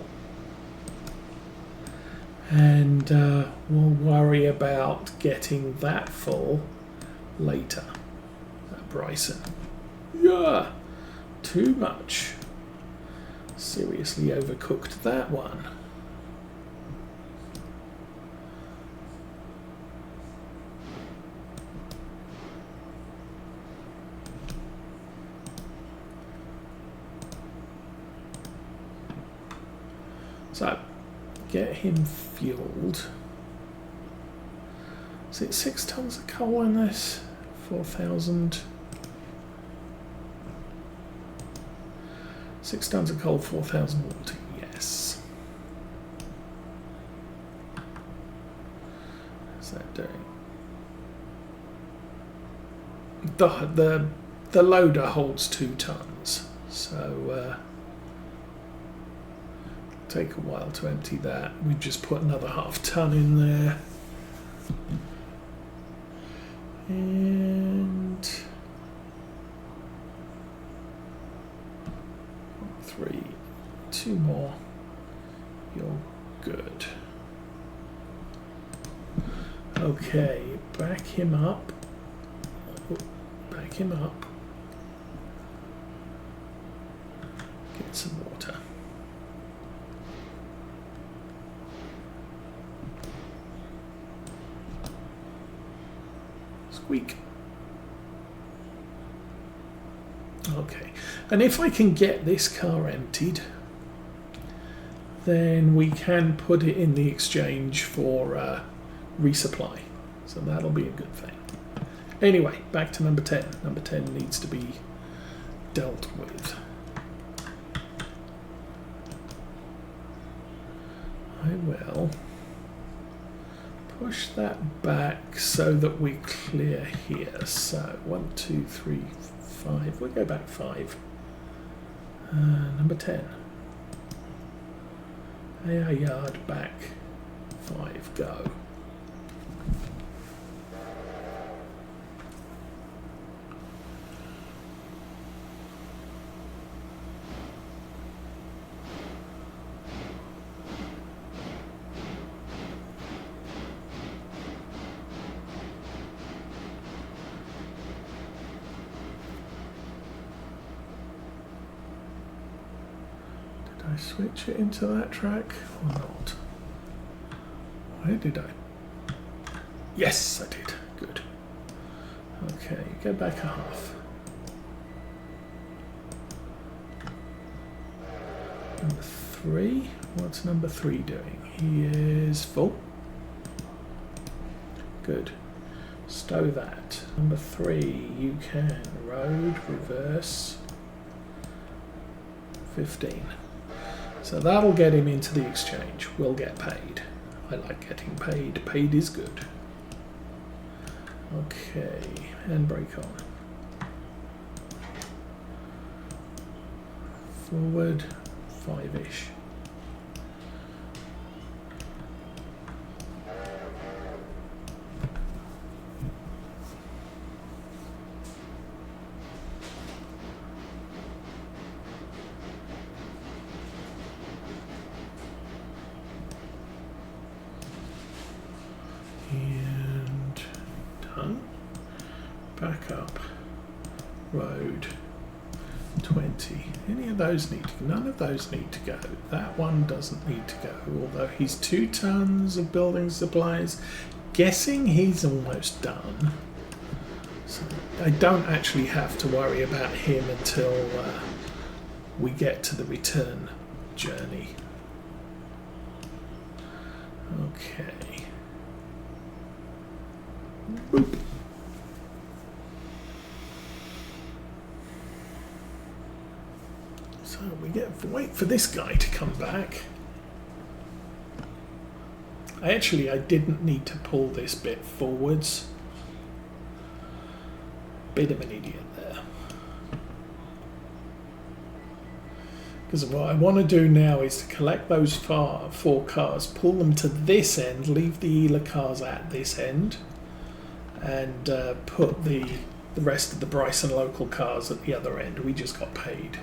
[SPEAKER 1] And we'll worry about getting that full later. Bryson. Yeah, too much. Seriously overcooked that one. So, get him fueled. Is it 6 tons of coal in this? 4,000. 6 tons of coal, 4,000 water. Yes. What's that doing? The loader holds 2 tons, so take a while to empty that. We just put another ½ ton in there, and 3, 2 more. You're good. Okay, back him up. Back him up. Get some water. Squeak. Okay, and if I can get this car emptied, then we can put it in the exchange for resupply. So that'll be a good thing. Anyway, back to number 10. Number 10 needs to be dealt with. I will push that back so that we clear here. So 1, 2, 3, 5. We'll go back 5. Number 10. A yard back 5. Go. I switch it into that track or not? Where did I? Yes, I did. Good. Okay, go back a half. Number 3. What's number 3 doing? He is full. Good. Stow that. Number 3, you can road, reverse. 15. So that'll get him into the exchange. We'll get paid. I like getting paid. Paid is good. Okay, handbrake on. Forward, 5-ish. And done. Back up. Road 20. Any of those need to go? None of those need to go. That one doesn't need to go, although he's 2 tons of building supplies. Guessing he's almost done. So I don't actually have to worry about him until we get to the return journey. Okay. Boop. So we wait for this guy to come back. I didn't need to pull this bit forwards. Bit of an idiot there. Because what I want to do now is to collect those 4 cars, pull them to this end, leave the Ela cars at this end, and put the rest of the Bryson local cars at the other end. We just got paid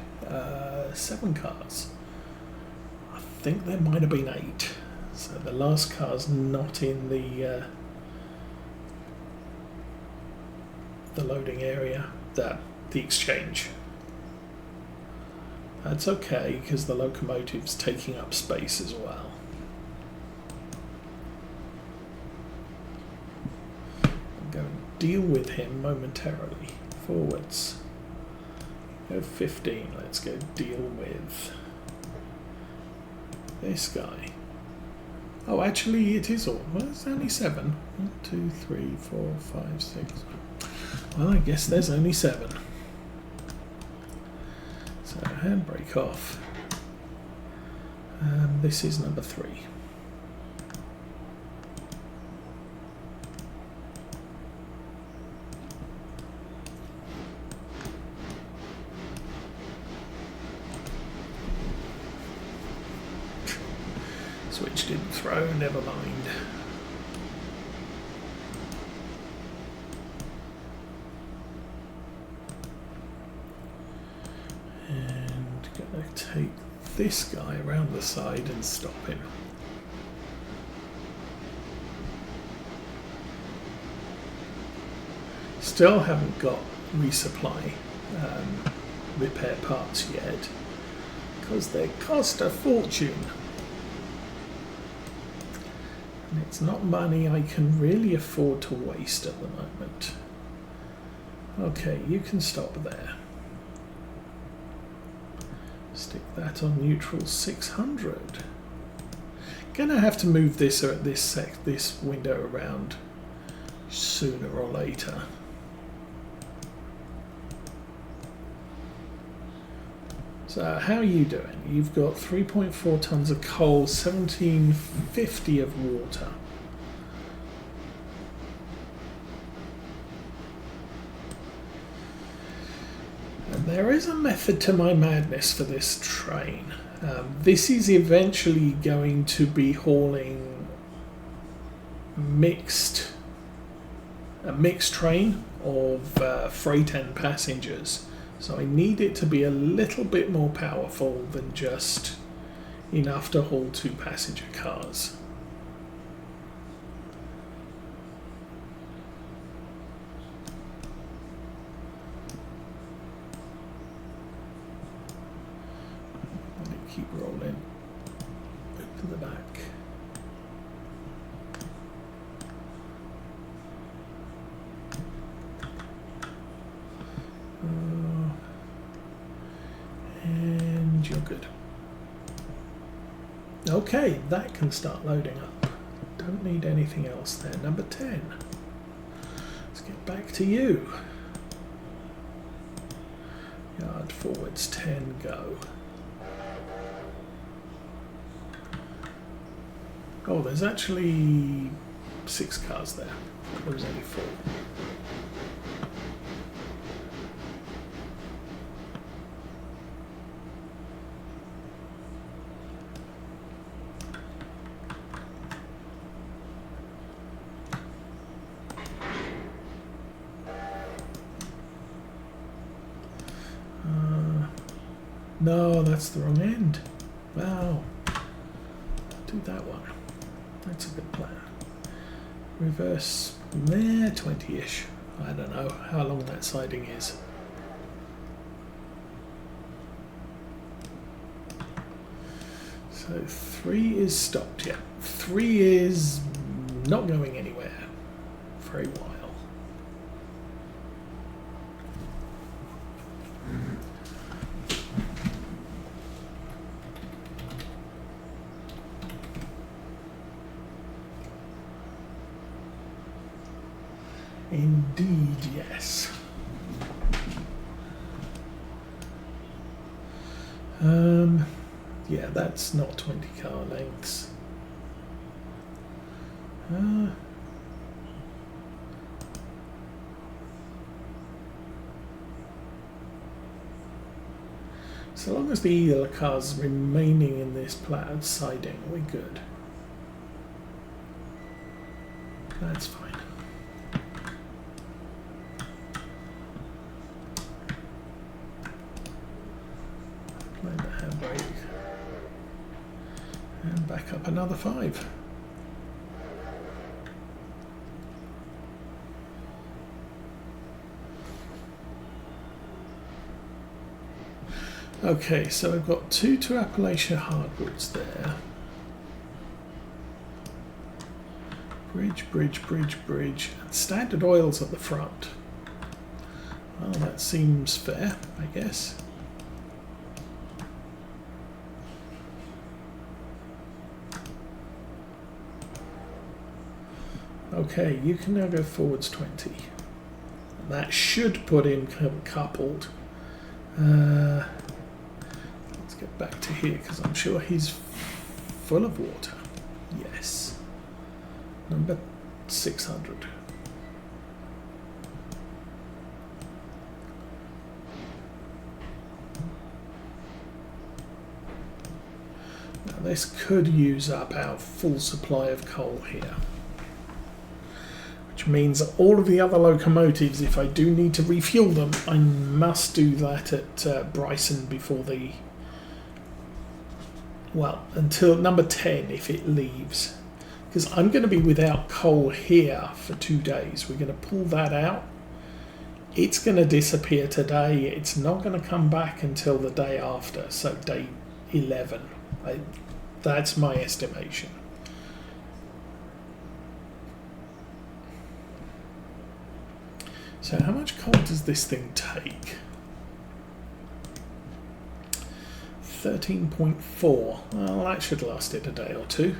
[SPEAKER 1] 7 cars. I think there might have been 8. So the last car's not in the loading area, the exchange. That's okay because the locomotive's taking up space as well. I'm going to deal with him momentarily. Forwards. Go 15. Let's go deal with this guy. Oh, actually, it is all. Well, it's only 7. 1, 2, 3, 4, 5, 6. Well, I guess there's only 7. So, handbrake off. This is number 3. Switch didn't throw, never mind. And gonna take this guy around the side and stop him. Still haven't got resupply repair parts yet because they cost a fortune. It's not money I can really afford to waste at the moment. Okay, you can stop there. Stick that on neutral 600. Gonna have to move this this window around sooner or later. So how are you doing? You've got 3.4 tons of coal, 1750 of water. And there is a method to my madness for this train. This is eventually going to be hauling a mixed train of freight and passengers. So I need it to be a little bit more powerful than just enough to haul 2 passenger cars. Let it keep rolling. Open the back. And you're good. Okay, that can start loading up. Don't need anything else there. Number 10. Let's get back to you. Yard forwards 10, go. Oh, there's actually 6 cars there. There was only 4. No, that's the wrong end. Wow. Do that one. That's a good plan. Reverse there, 20-ish. I don't know how long that siding is. So 3 is stopped, yeah. 3 is not going anywhere for a while. Indeed, yes. Yeah, that's not 20 car lengths. So long as the Alarka's remaining in this plaid siding, we're good. That's fine. Apply the handbrake. And back up another 5. Okay, so I've got 2 to Appalachia hardwoods there. Bridge, bridge, bridge, bridge. And Standard Oils at the front. Well, that seems fair, I guess. Okay, you can now go forwards 20. That should put him coupled. Let's get back to here because I'm sure he's full of water. Yes. Number 600. Now this could use up our full supply of coal here. Which means all of the other locomotives, if I do need to refuel them, I must do that at Bryson before the... well, until number 10 if it leaves. Because I'm going to be without coal here for 2 days. We're going to pull that out. It's going to disappear today. It's not going to come back until the day after, so day 11. That's my estimation. So how much coal does this thing take? 13.4. Well, that should last it a day or two.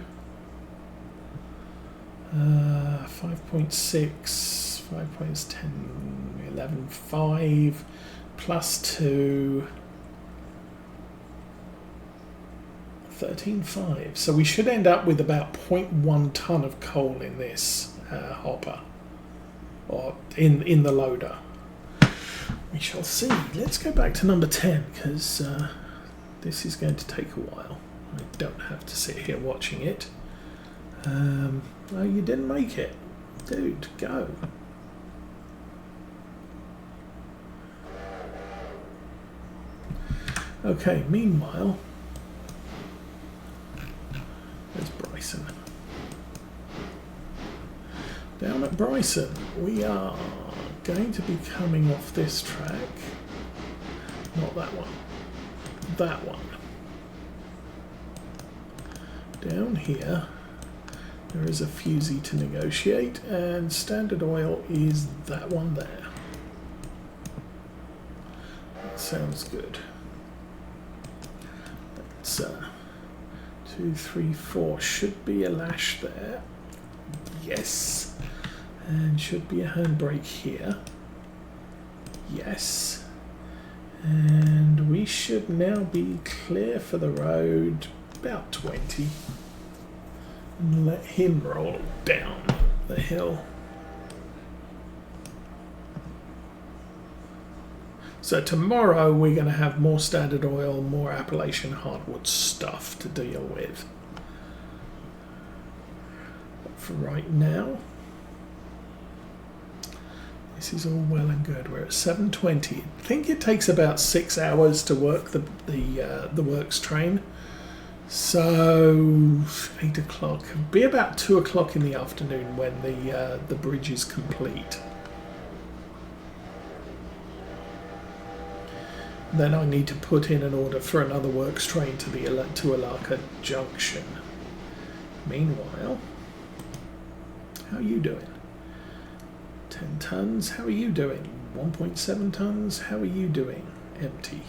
[SPEAKER 1] 5.6, 5 points, 10, 11, 5, plus 2, 13.5. So we should end up with about 0.1 tonne of coal in this hopper, or in the loader. We shall see. Let's go back to number 10, because this is going to take a while. I don't have to sit here watching it. Oh, you didn't make it. Dude, go. Okay, meanwhile, there's Bryson. Down at Bryson, we are going to be coming off this track. Not that one. That one. Down here, there is a fusee to negotiate, and Standard Oil is that one there. That sounds good. That's 2, 3, 4. Should be a lash there. Yes. And should be a handbrake here. Yes. And we should now be clear for the road, about 20. And let him roll down the hill. So tomorrow we're going to have more Standard Oil, more Appalachian hardwood stuff to deal with. But for right now, this is all well and good. We're at 7:20. I think it takes about 6 hours to work the works train. So 8 o'clock. It'll be about 2 o'clock in the afternoon when the bridge is complete. Then I need to put in an order for another works train to Alarka Junction. Meanwhile, how are you doing? 10 tons. How are you doing? 1.7 tons. How are you doing? Empty.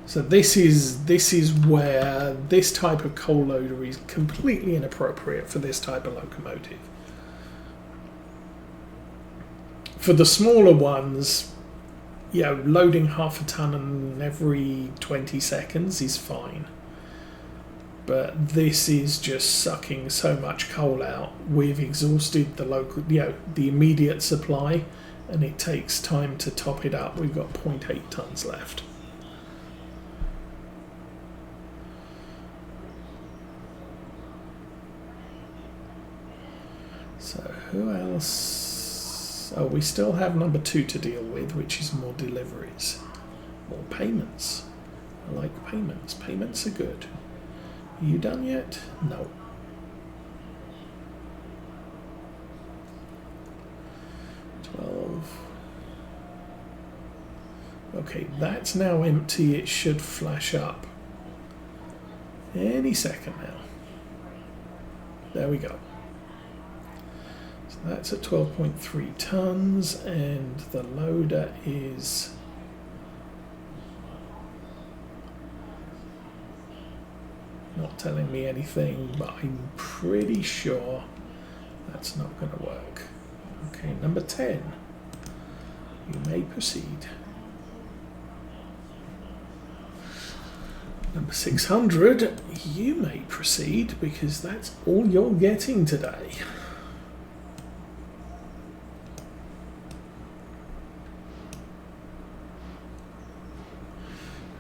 [SPEAKER 1] So this is where this type of coal loader is completely inappropriate for this type of locomotive. For the smaller ones, you know, loading half a ton every 20 seconds is fine. But this is just sucking so much coal out. We've exhausted the immediate supply, and it takes time to top it up. We've got 0.8 tons left. So who else? Oh, we still have number 2 to deal with, which is more deliveries. More payments. I like payments. Payments are good. Are you done yet? No. Okay, that's now empty. It should flash up any second now. There we go. So that's at 12.3 tons, and the loader is not telling me anything, but I'm pretty sure that's not going to work. Okay, number 10. You may proceed. Number 600, you may proceed, because that's all you're getting today.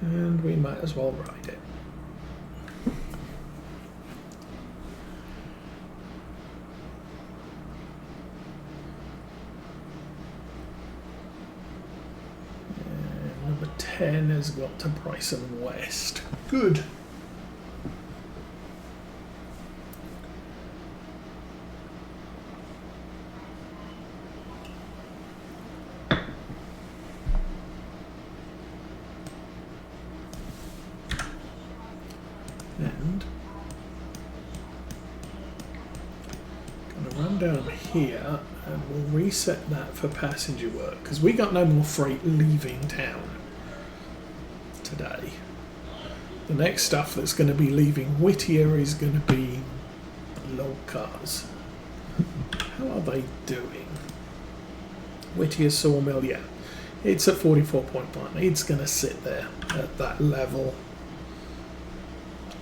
[SPEAKER 1] And we might as well ride it. And number 10 has got to Bryson West. Good. And going to run down here, and we'll reset that for passenger work, because we got no more freight leaving town today. The next stuff that's going to be leaving Whittier is going to be log cars. How are they doing? Whittier sawmill, yeah. It's at 44.1. It's going to sit there at that level.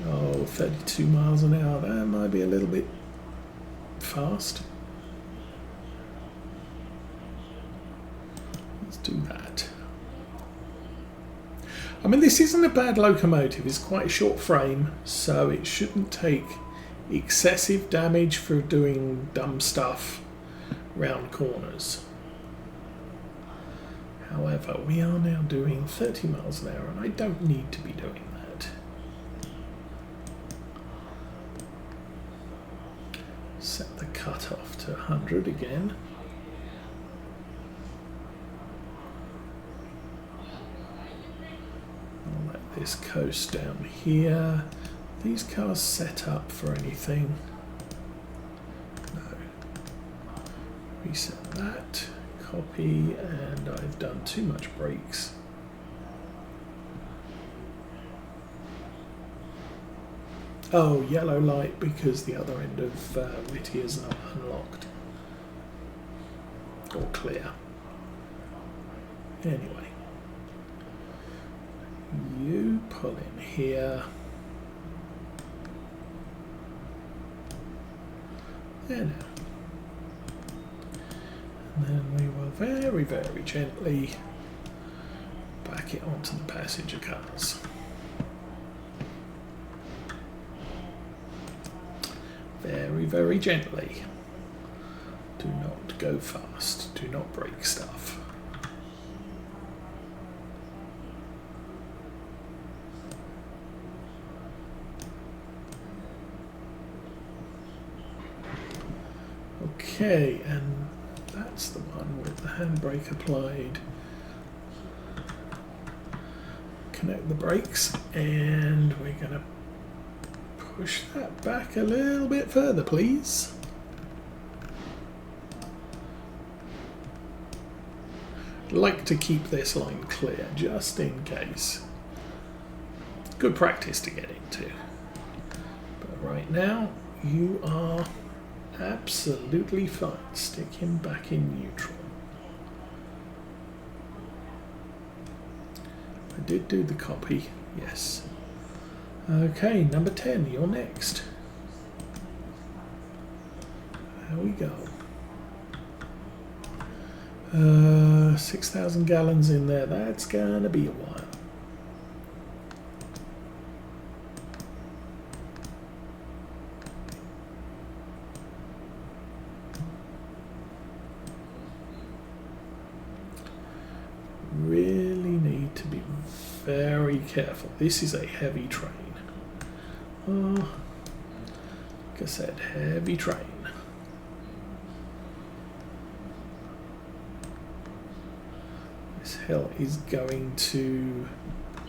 [SPEAKER 1] Oh, 32 miles an hour. That might be a little bit fast. Let's do that. I mean, this isn't a bad locomotive. It's quite a short frame, so it shouldn't take excessive damage for doing dumb stuff round corners. However, we are now doing 30 miles an hour, and I don't need to be doing that. Set the cutoff to 100 again. I'll let this coast down here. These cars set up for anything? No. Reset that. Copy, and I've done too much brakes. Oh, yellow light because the other end of Whittier is not unlocked. Or clear. Anyway. You pull in here. There now. And then we will very, very gently back it onto the passenger cars. Very, very gently. Do not go fast. Do not break stuff. Okay, and that's the one with the handbrake applied. Connect the brakes, and we're going to push that back a little bit further, please. I'd like to keep this line clear, just in case. Good practice to get into. But right now, you are absolutely fine. Stick him back in neutral. I did do the copy, yes. Okay, number 10, you're next. There we go. 6,000 gallons in there. That's gonna be a while. Really need to be very careful. This is a heavy train. Like I said, heavy train. This hill is going to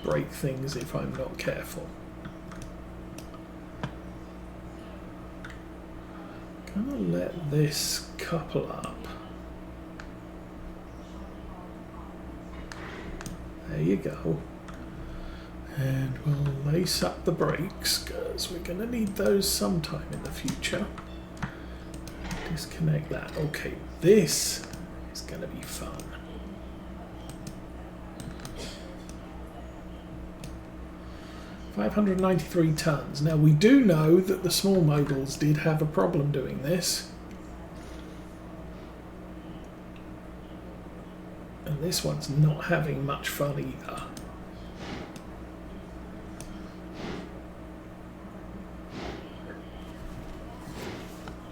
[SPEAKER 1] break things if I'm not careful. Gonna let this couple up. There you go. And we'll lace up the brakes because we're going to need those sometime in the future. Disconnect that. Okay, this is going to be fun. $593 tons. Now we do know that the small Moguls did have a problem doing this. And this one's not having much fun either.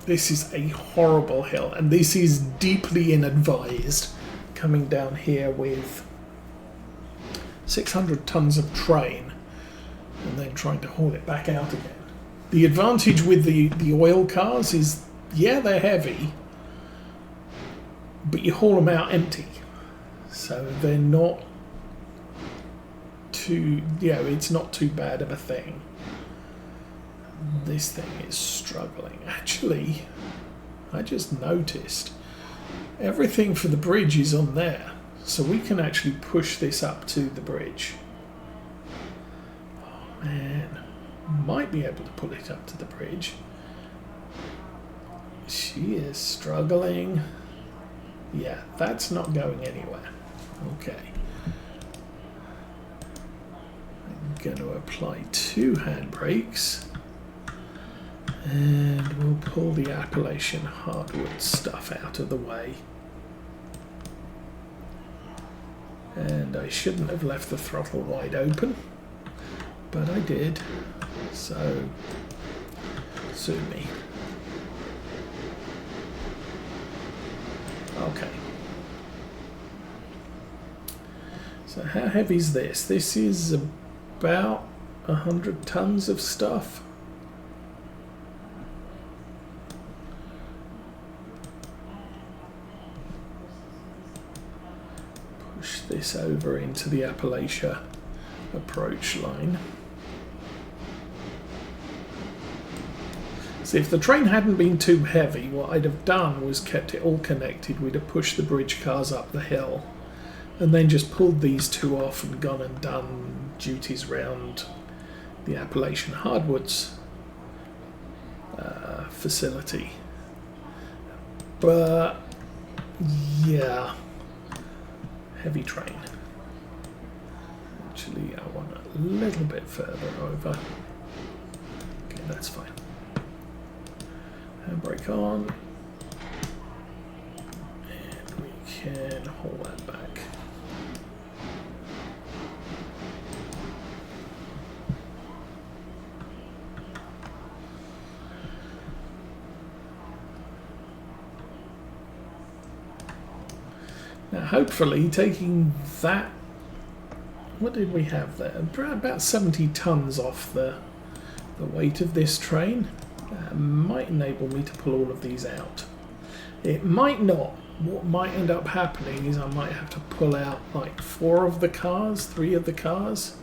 [SPEAKER 1] This is a horrible hill, and this is deeply inadvised, coming down here with 600 tons of train and then trying to haul it back out again. The advantage with the oil cars is, yeah, they're heavy, but you haul them out empty. So they're not too, it's not too bad of a thing. This thing is struggling. Actually, I just noticed everything for the bridge is on there. So we can actually push this up to the bridge. Man, might be able to pull it up to the bridge. She is struggling. Yeah, that's not going anywhere. Okay. I'm going to apply 2 handbrakes. And we'll pull the Appalachian hardwood stuff out of the way. And I shouldn't have left the throttle wide open, but I did, so sue me. Okay. So how heavy is this? This is about 100 tons of stuff. Push this over into the Appalachia approach line. See, if the train hadn't been too heavy, what I'd have done was kept it all connected. We'd have pushed the bridge cars up the hill and then just pulled these 2 off and gone and done duties round the Appalachian Hardwoods facility. But yeah, heavy train. Actually, I want a little bit further over. Okay, that's fine. Handbrake on. And we can hold that back. Now, hopefully, taking that, what did we have there? About 70 tons off the weight of this train might enable me to pull all of these out. It might not. What might end up happening is I might have to pull out like 4 of the cars, 3 of the cars,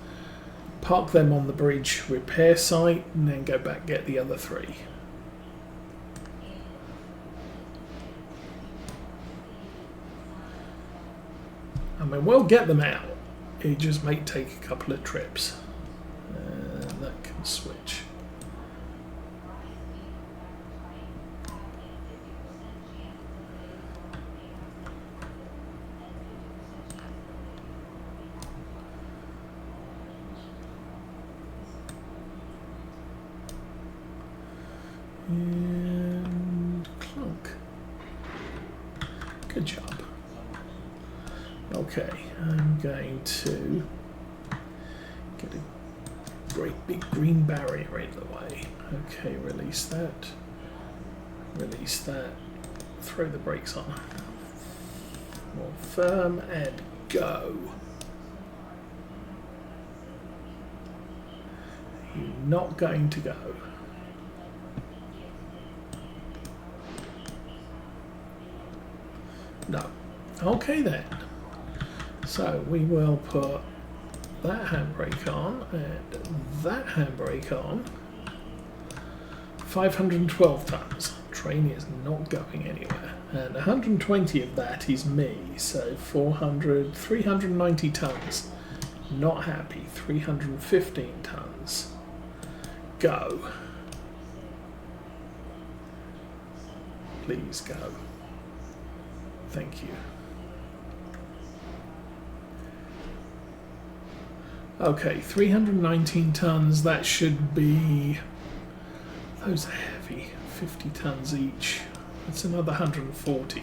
[SPEAKER 1] park them on the bridge repair site, and then go back get the other 3. I mean, we'll get them out. It just may take a couple of trips. And that can switch. And clunk. Good job. Okay, I'm going to get a great big green barrier in the way. Okay, release that. Release that. Throw the brakes on. More firm and go. You're not going to go. No. Okay then. So we will put that handbrake on and that handbrake on. 512 tons. Train is not going anywhere. And 120 of that is me. So 390 tons. Not happy. 315 tons. Go. Please go. Thank you. Okay, 319 tons, that should be, those are heavy, 50 tons each. That's another 140.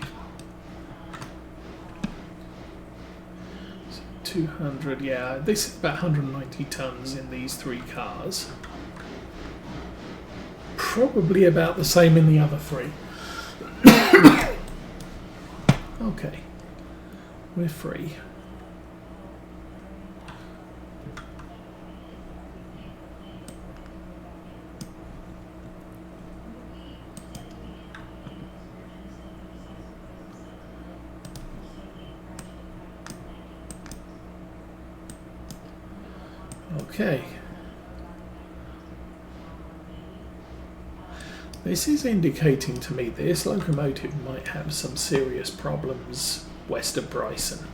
[SPEAKER 1] So 200, yeah, this is about 190 tons in these 3 cars. Probably about the same in the other 3. Okay, we're free. Okay. This is indicating to me this locomotive might have some serious problems west of Bryson.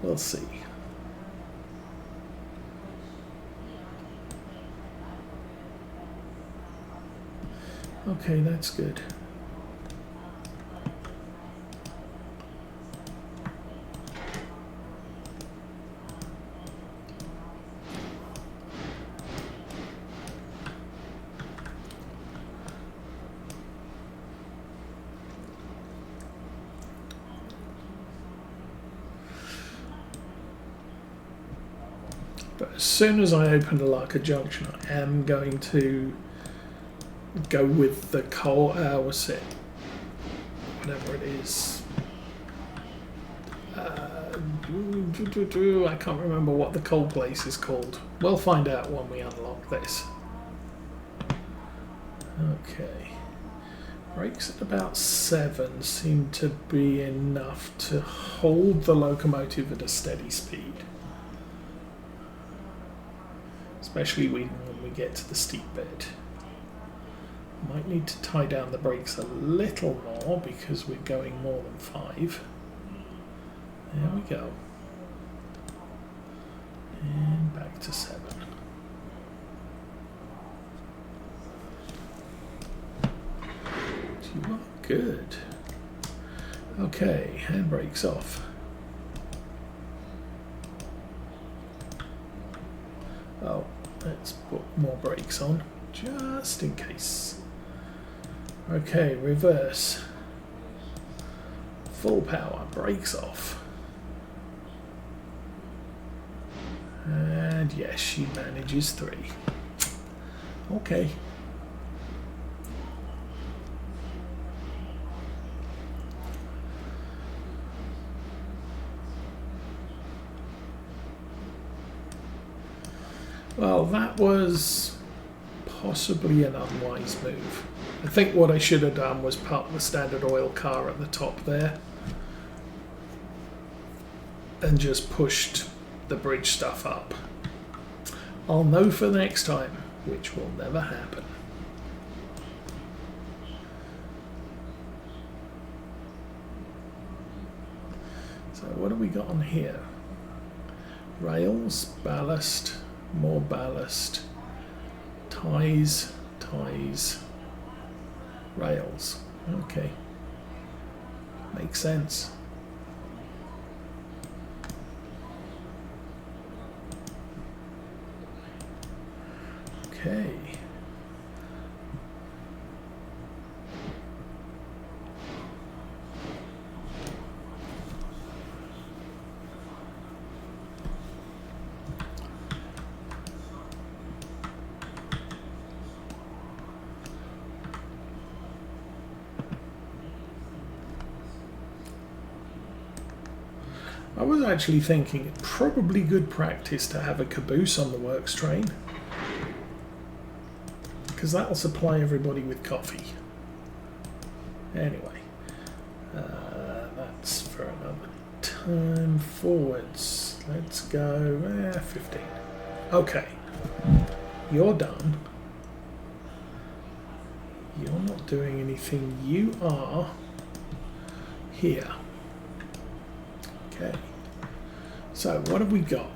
[SPEAKER 1] We'll see. Okay, that's good. But as soon as I open Alarka Junction, I am going to go with the coal. What's it? Whatever it is. I can't remember what the coal place is called. We'll find out when we unlock this. Okay. Brakes at about 7 seem to be enough to hold the locomotive at a steady speed. Especially when we get to the steep bit. Might need to tie down the brakes a little more because we're going more than 5. There we go. And back to 7. You are good. Okay, handbrakes off. Oh, let's put more brakes on, just in case. Okay, reverse. Full power, brakes off. And yes, she manages 3. Okay. Well, that was possibly an unwise move. I think what I should have done was park the standard oil car at the top there and just pushed the bridge stuff up. I'll know for next time, which will never happen. So what have we got on here? Rails, ballast, more ballast, ties, rails. Okay, makes sense. Okay. I was actually thinking it's probably good practice to have a caboose on the works train, because that'll supply everybody with coffee. Anyway, that's for another time. Forwards, let's go 15. Okay, you're done. You're not doing anything. You are here. Okay, so what have we got?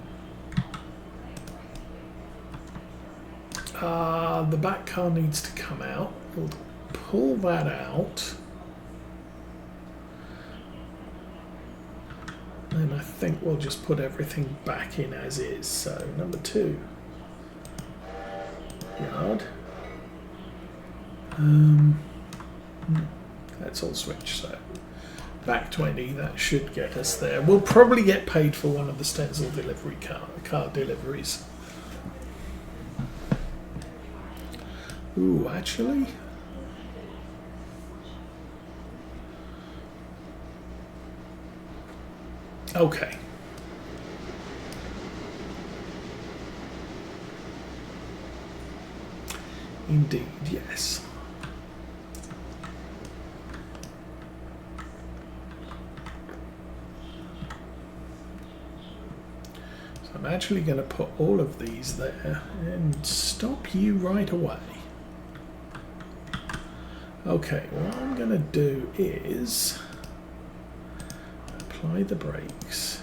[SPEAKER 1] The back car needs to come out. We'll pull that out. And I think we'll just put everything back in as is. So number 2. Yard. That's all switched, so back 20, that should get us there. We'll probably get paid for one of the stencil delivery car deliveries. Ooh, actually, okay. Indeed, yes. So I'm actually going to put all of these there and stop you right away. Okay, what I'm going to do is apply the brakes.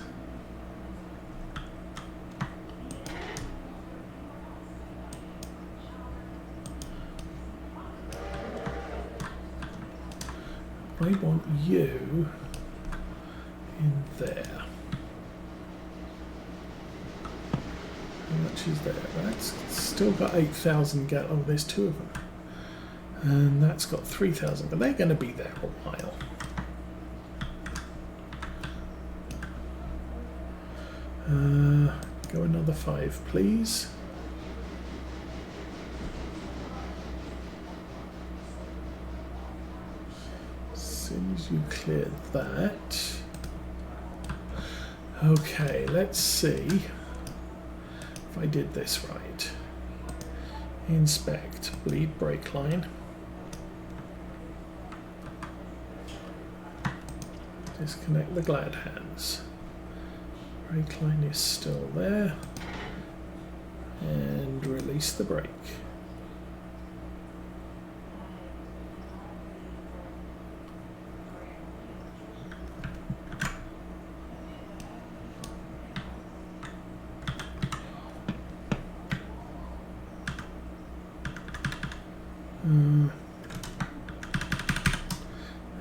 [SPEAKER 1] I want you in there. How much is there? That's still got 8,000 gallons. Oh, there's two of them. And that's got 3,000, but they're going to be there a while. Go another 5, please. As soon as you clear that. Okay, let's see if I did this right. Inspect, bleed brake line. Disconnect the glad hands. Brake line is still there. And release the brake.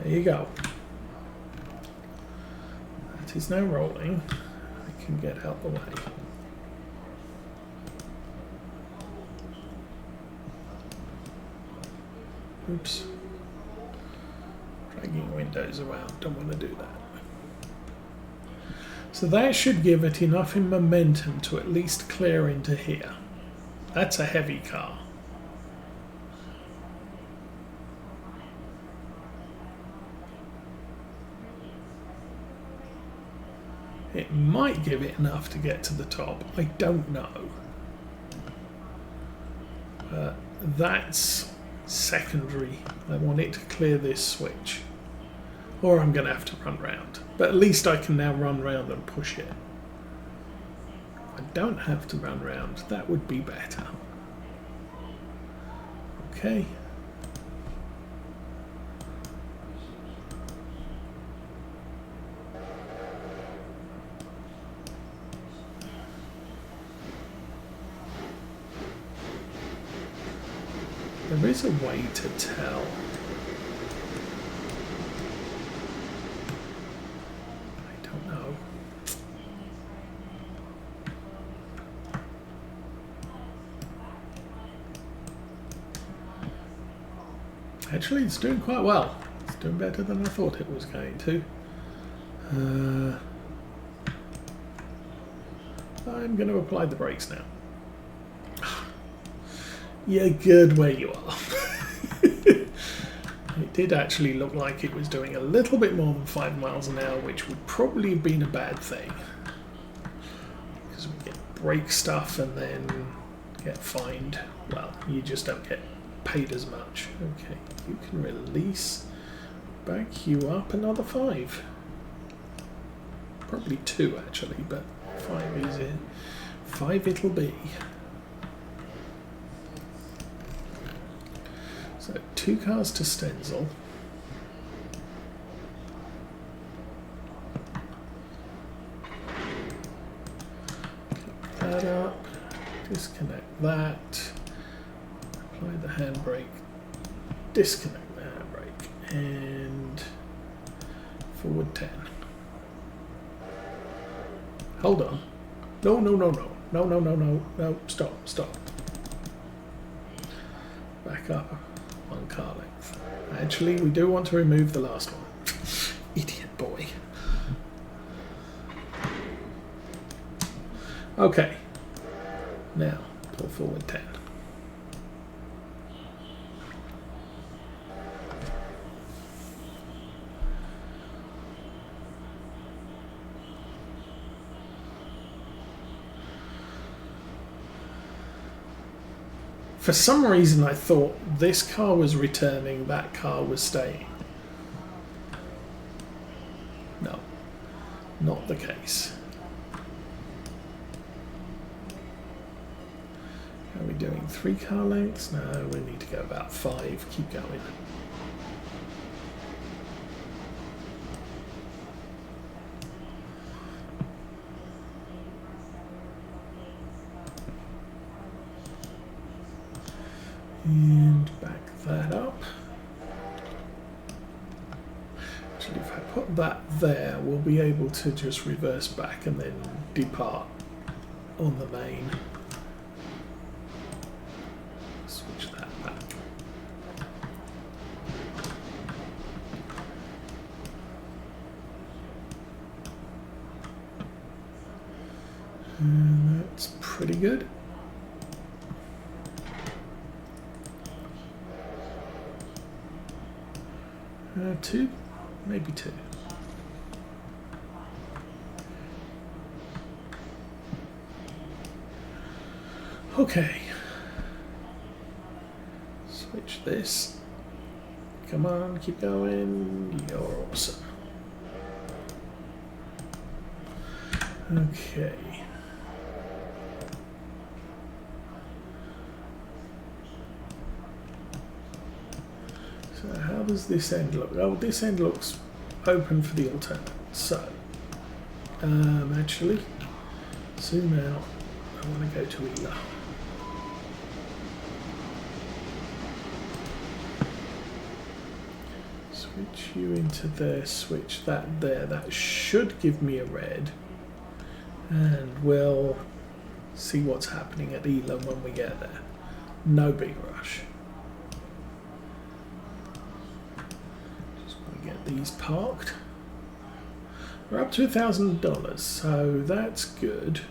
[SPEAKER 1] There you go. That is now rolling. I can get out the way. Oops. Dragging windows around. Don't want to do that. So that should give it enough in momentum to at least clear into here. That's a heavy car. It might give it enough to get to the top. I don't know. But that's secondary. I want it to clear this switch. Or I'm going to have to run round. But at least I can now run round and push it. I don't have to run round. That would be better. Okay. There is a way to tell. I don't know. Actually, it's doing quite well. It's doing better than I thought it was going to. I'm going to apply the brakes now. You're good where you are. It did actually look like it was doing a little bit more than 5 miles an hour, which would probably have been a bad thing. Because we get brake stuff and then get fined. Well, you just don't get paid as much. Okay, you can release. Back you up another 5. Probably 2 actually, but 5 is it. 5 it'll be. So 2 cars to Stenzel. Click that up, disconnect that, apply the handbrake, disconnect the handbrake, and forward 10. Hold on. No, no, no, no. No, no, no, no, no. Stop, stop. Back up 1 car length. Actually, we do want to remove the last one. Idiot boy. Okay. Now, pull forward 10. For some reason I thought this car was returning, that car was staying. No, not the case. Are we doing 3 car lengths? No, we need to go about 5. Keep going. And back that up. that there, we'll be able to just reverse back and then depart on the main. Switch that back. And that's pretty good. Two, maybe two. Okay. Switch this. Come on, keep going. You're awesome. Okay. So how does this end look? Oh, this end looks open for the alternate. So, actually, zoom out. I want to go to Ela. Switch you into there, switch that there. That should give me a red. And we'll see what's happening at Ela when we get there. No big rush. Just want to get these parked. We're up to $1,000, so that's good.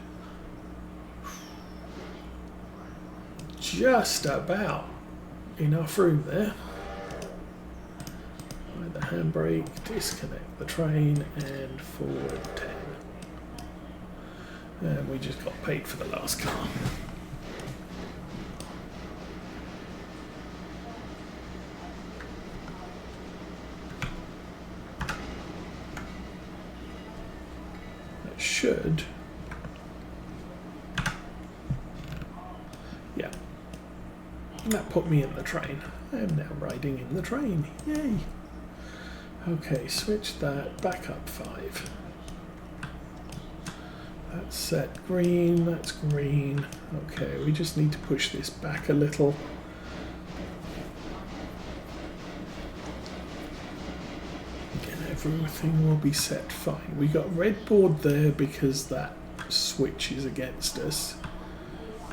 [SPEAKER 1] Just about enough room there. The handbrake, disconnect the train, and forward 10. And we just got paid for the last car. That should. Yeah. That put me in the train. I am now riding in the train. Yay! Okay, switch that back up 5. That's set green, that's green. Okay, we just need to push this back a little. And everything will be set fine. We got red board there because that switch is against us.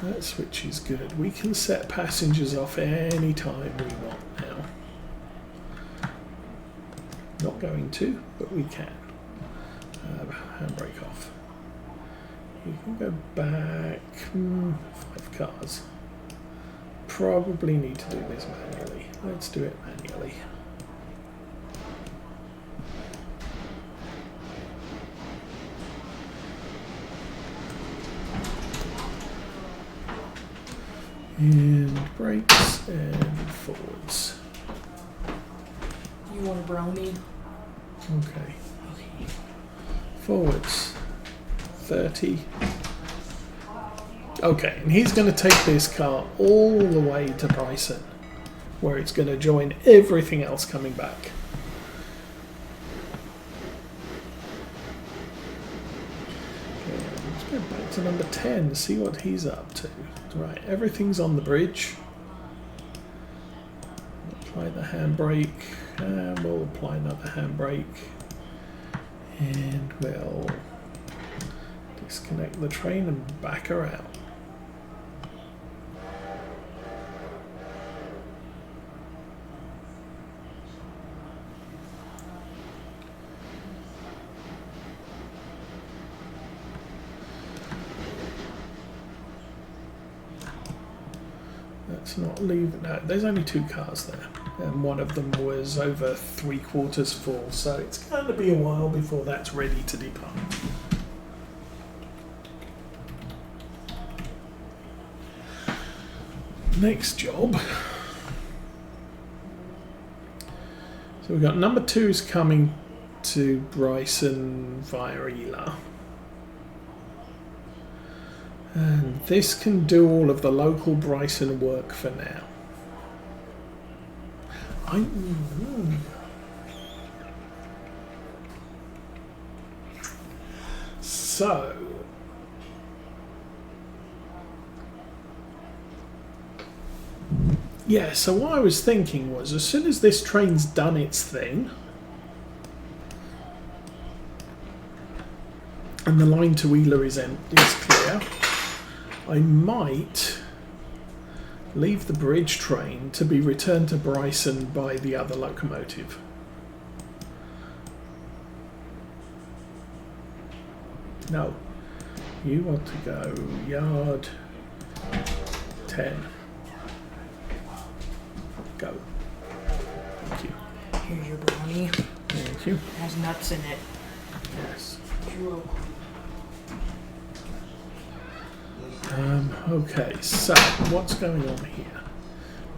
[SPEAKER 1] That switch is good. We can set passengers off any time we want now. Not going to, but we can. Handbrake off. You can go back 5 cars. Probably need to do this manually. Let's do it manually. And brakes and forwards.
[SPEAKER 2] You want a brownie?
[SPEAKER 1] Okay. Forwards. 30. Okay, and he's going to take this car all the way to Bryson, where it's going to join everything else coming back. Okay, let's go back to number 10, see what he's up to. Right, everything's on the bridge. Apply the handbrake, and we'll apply another handbrake, and we'll disconnect the train and back her out. Let's not leave. No, there's only 2 cars there, and one of them was over 3/4 full, so it's going to be a while before that's ready to depart. Next job. So we've got number 2's coming to Bryson via Ela. And this can do all of the local Bryson work for now. So, yeah, so what I was thinking was, as soon as this train's done its thing, and the line to Wheeler is clear, I might leave the bridge train to be returned to Bryson by the other locomotive. No, you want to go yard 10. Go. Thank you.
[SPEAKER 2] Here's your brownie.
[SPEAKER 1] Thank you.
[SPEAKER 2] It has nuts in it.
[SPEAKER 1] Yes.
[SPEAKER 2] Drool.
[SPEAKER 1] Okay, so what's going on here?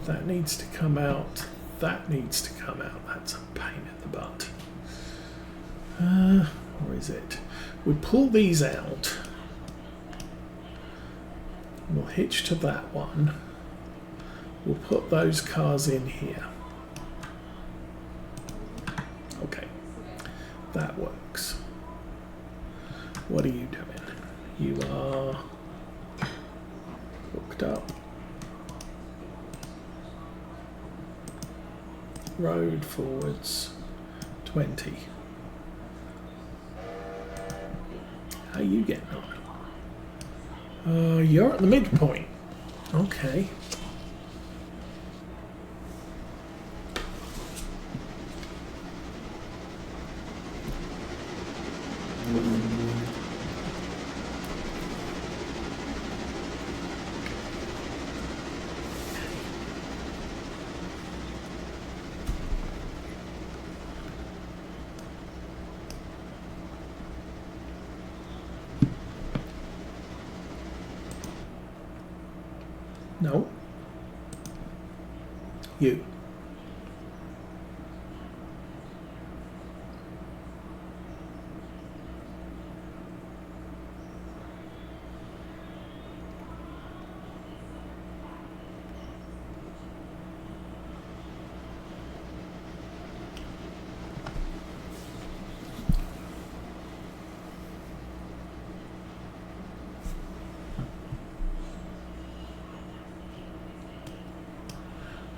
[SPEAKER 1] That needs to come out. That needs to come out. That's a pain in the butt. Or is it? We pull these out. We'll hitch to that one. We'll put those cars in here. Okay, that works. What are you doing? You are hooked up. Road forwards 20. How you getting on? You're at the midpoint. Okay. No. You.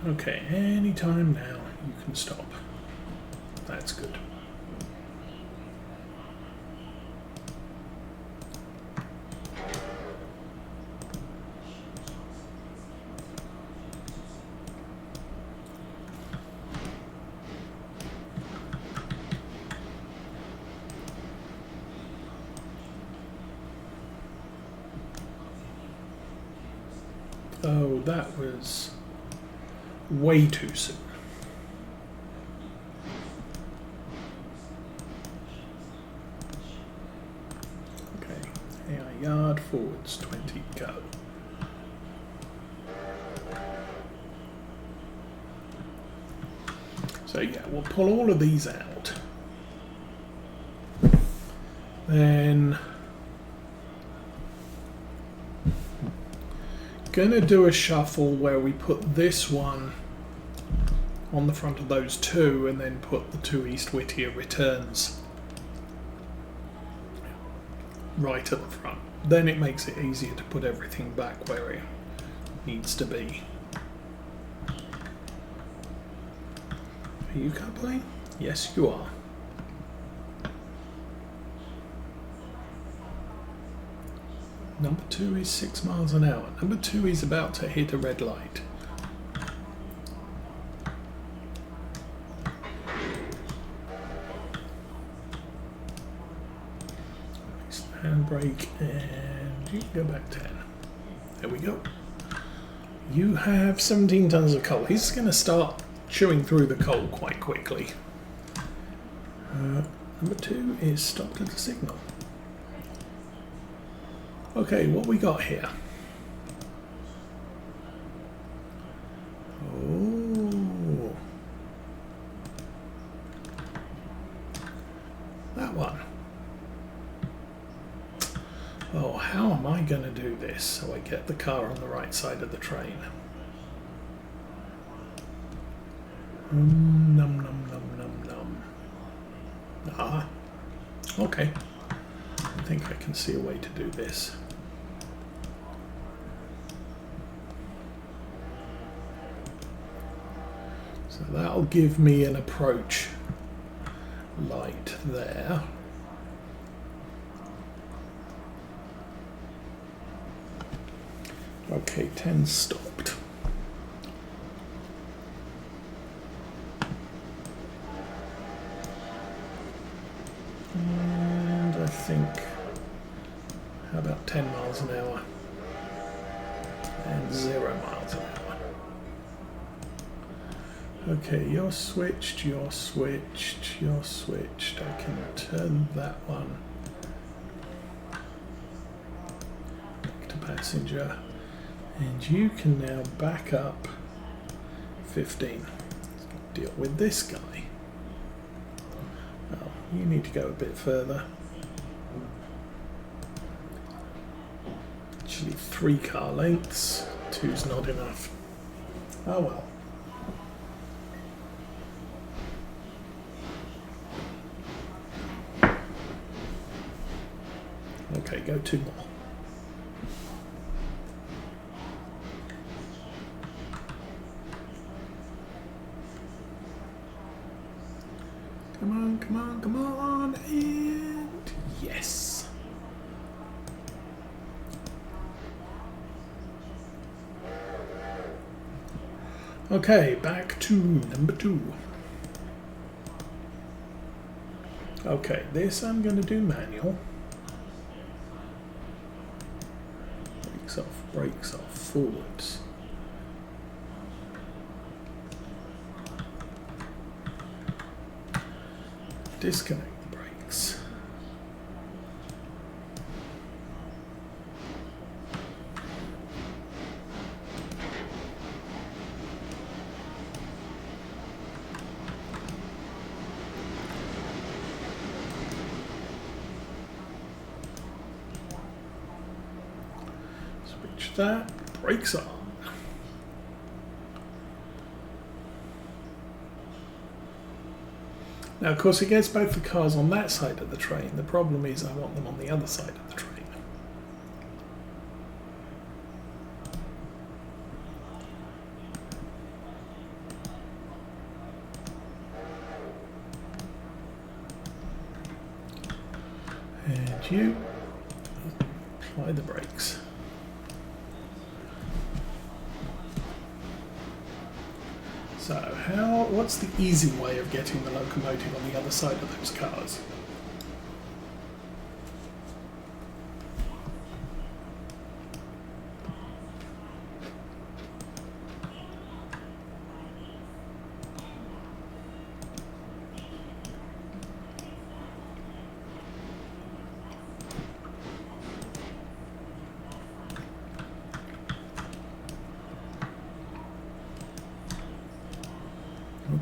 [SPEAKER 1] Okay, anytime now you can stop. That's good. Oh, that was way too soon. Okay, AI yard forwards 20, go. So yeah, we'll pull all of these out. Then gonna do a shuffle where we put this one on the front of those two and then put the 2 East Whittier returns right at the front. Then it makes it easier to put everything back where it needs to be. Are you coupling? Yes, you are. Number 2 is 6 miles an hour. Number 2 is about to hit a red light. Handbrake, and you can go back 10. There we go. You have 17 tons of coal. He's going to start chewing through the coal quite quickly. Number 2 is stopped at the signal. Okay, what we got here? Oh, that one. Oh, how am I going to do this so I get the car on the right side of the train? Num num num num num. Ah, okay. I think I can see a way to do this. So that'll give me an approach light there. Okay, 10 stopped. And I think, how about 10 miles an hour? And 0 miles an hour. Okay, you're switched, you're switched, you're switched. I can turn that one back to passenger. And you can now back up 15. Deal with this guy. Well, you need to go a bit further. Actually, 3 car lengths. 2's not enough. Oh well. Okay, go 2 more. Come on, come on, come on, and yes. Okay, back to number 2. Okay, this I'm going to do manual. Brakes off, forwards. Disconnect the brakes. Switch that, brakes on. Now, of course, it gets both the cars on that side of the train. The problem is I want them on the other side of the train. And you apply the brakes. So what's the easy way of getting the locomotive on the other side of those cars?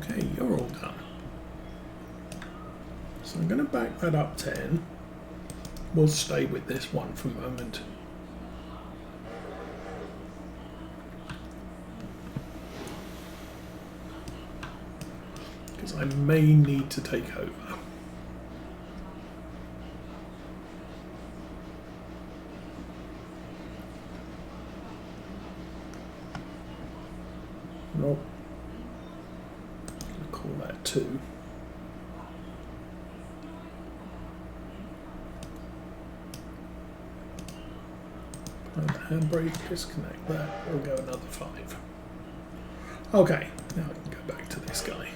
[SPEAKER 1] Okay, you're all done. So I'm going to back that up 10. We'll stay with this one for a moment. Because I may need to take over. Nope. Call that 2. And the handbrake, disconnect that, we'll go another 5. Okay, now I can go back to this guy.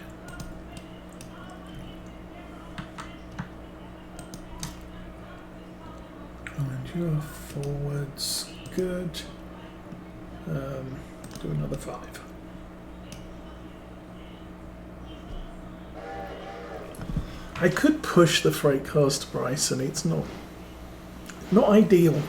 [SPEAKER 1] And your forwards, good. Do another 5. I could push the freight cars to Bryson. It's not ideal.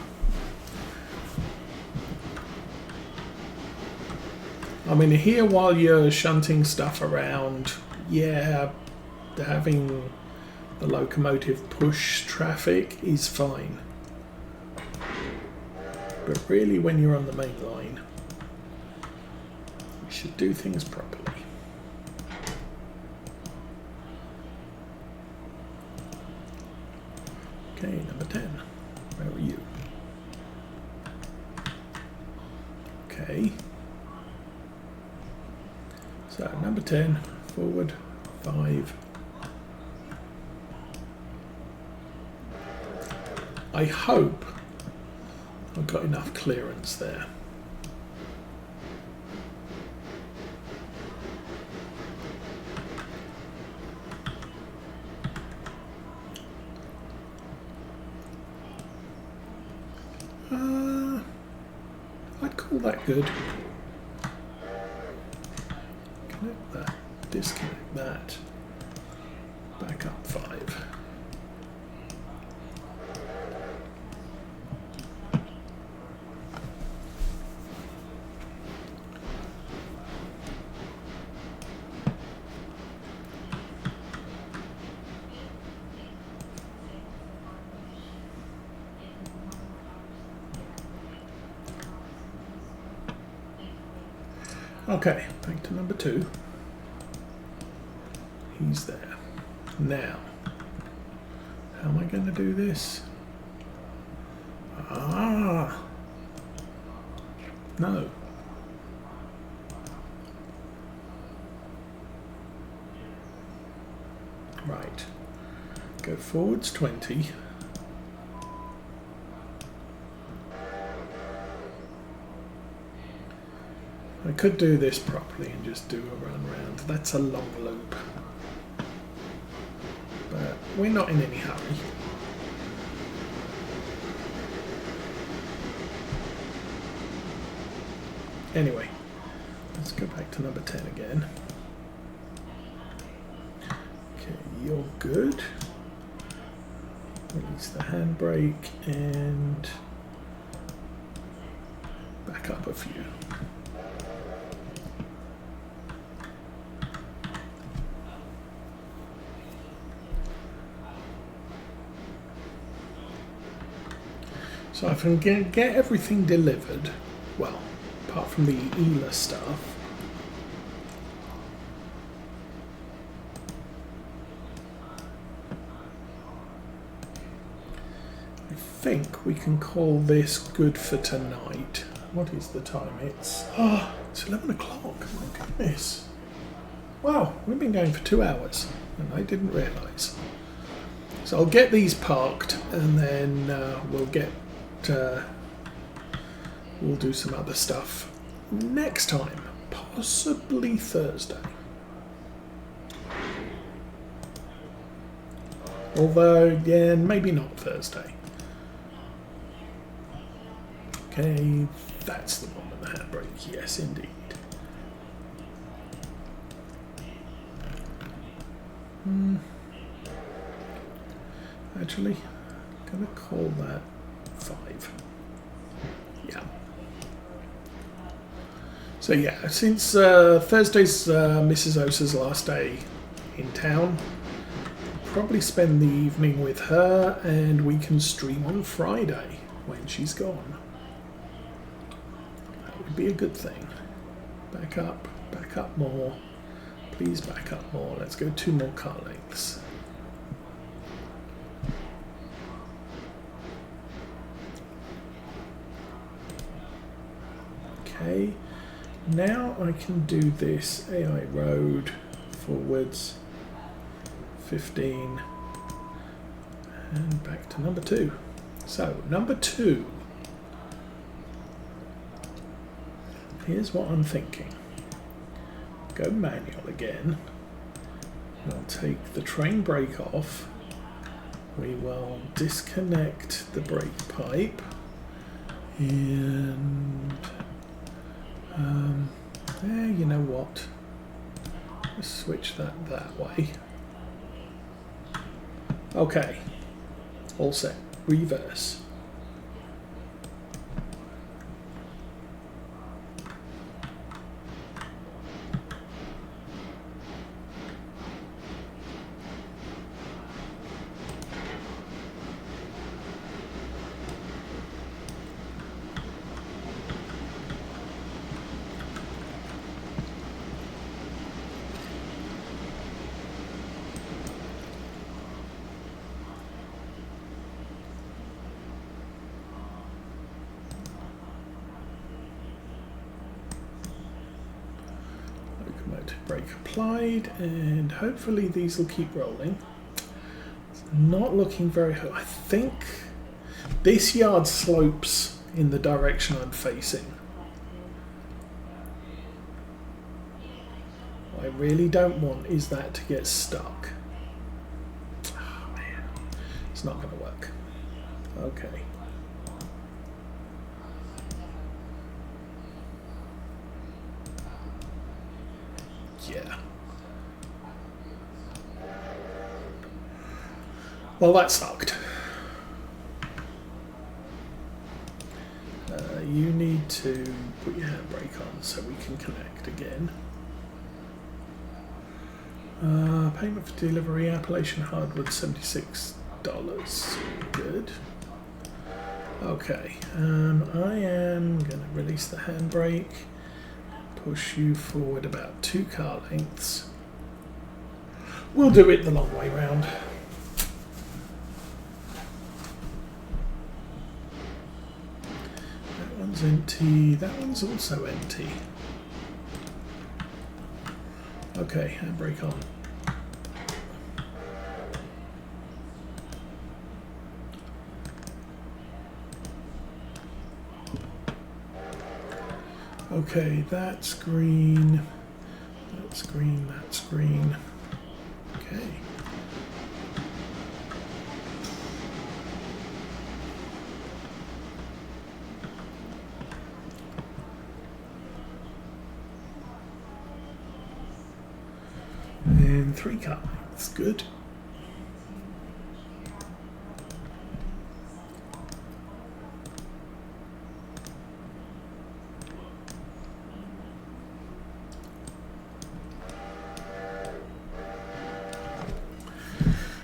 [SPEAKER 1] I mean, here while you're shunting stuff around, yeah, having the locomotive push traffic is fine. But really, when you're on the main line, you should do things properly. Okay, number 10. Where are you? Okay. So, number 10, forward, 5. I hope I've got enough clearance there. I'd call that good. Connect that, disconnect that, back up 5. Okay, back to number 2. He's there. Now, how am I going to do this? No. Right. Go forwards 20. I could do this properly and just do a run round. That's a long loop. But we're not in any hurry. Anyway, let's go back to number 10 again. Okay, you're good. Release the handbrake and back up a few. So if I can get everything delivered, well, apart from the ELA stuff, I think we can call this good for tonight. What is the time? It's 11 o'clock. My goodness. Wow, we've been going for 2 hours, and I didn't realise. So I'll get these parked, and then we'll do some other stuff next time, possibly Thursday. Although, yeah, maybe not Thursday. Okay, that's the one with the handbrake. Yes, indeed. Actually, I'm going to call that 5. Yeah. So yeah, since Thursday's Mrs. Osa's last day in town, probably spend the evening with her, and we can stream on Friday when she's gone. That would be a good thing. Back up more. Please back up more. Let's go 2 more car lengths. Okay, now I can do this AI road forwards 15 and back to number 2. So number 2, here's what I'm thinking. Go manual again. We'll take the train brake off. We will disconnect the brake pipe and you know what? Let's switch that way. Okay, all set. Reverse. Brake applied, and hopefully these will keep rolling. It's not looking very high. I think this yard slopes in the direction I'm facing. What I really don't want is that to get stuck. Oh man, it's not going to work. Okay. Yeah. Well, that sucked. You need to put your handbrake on so we can connect again. Payment for delivery, Appalachian hardwood, $76. Good. Okay, I am going to release the handbrake, push you forward about 2 car lengths. We'll do it the long way round. That one's empty, that one's also empty. Okay, handbrake on. Okay, that's green, that's green, that's green. Okay. And 3 car lengths, good.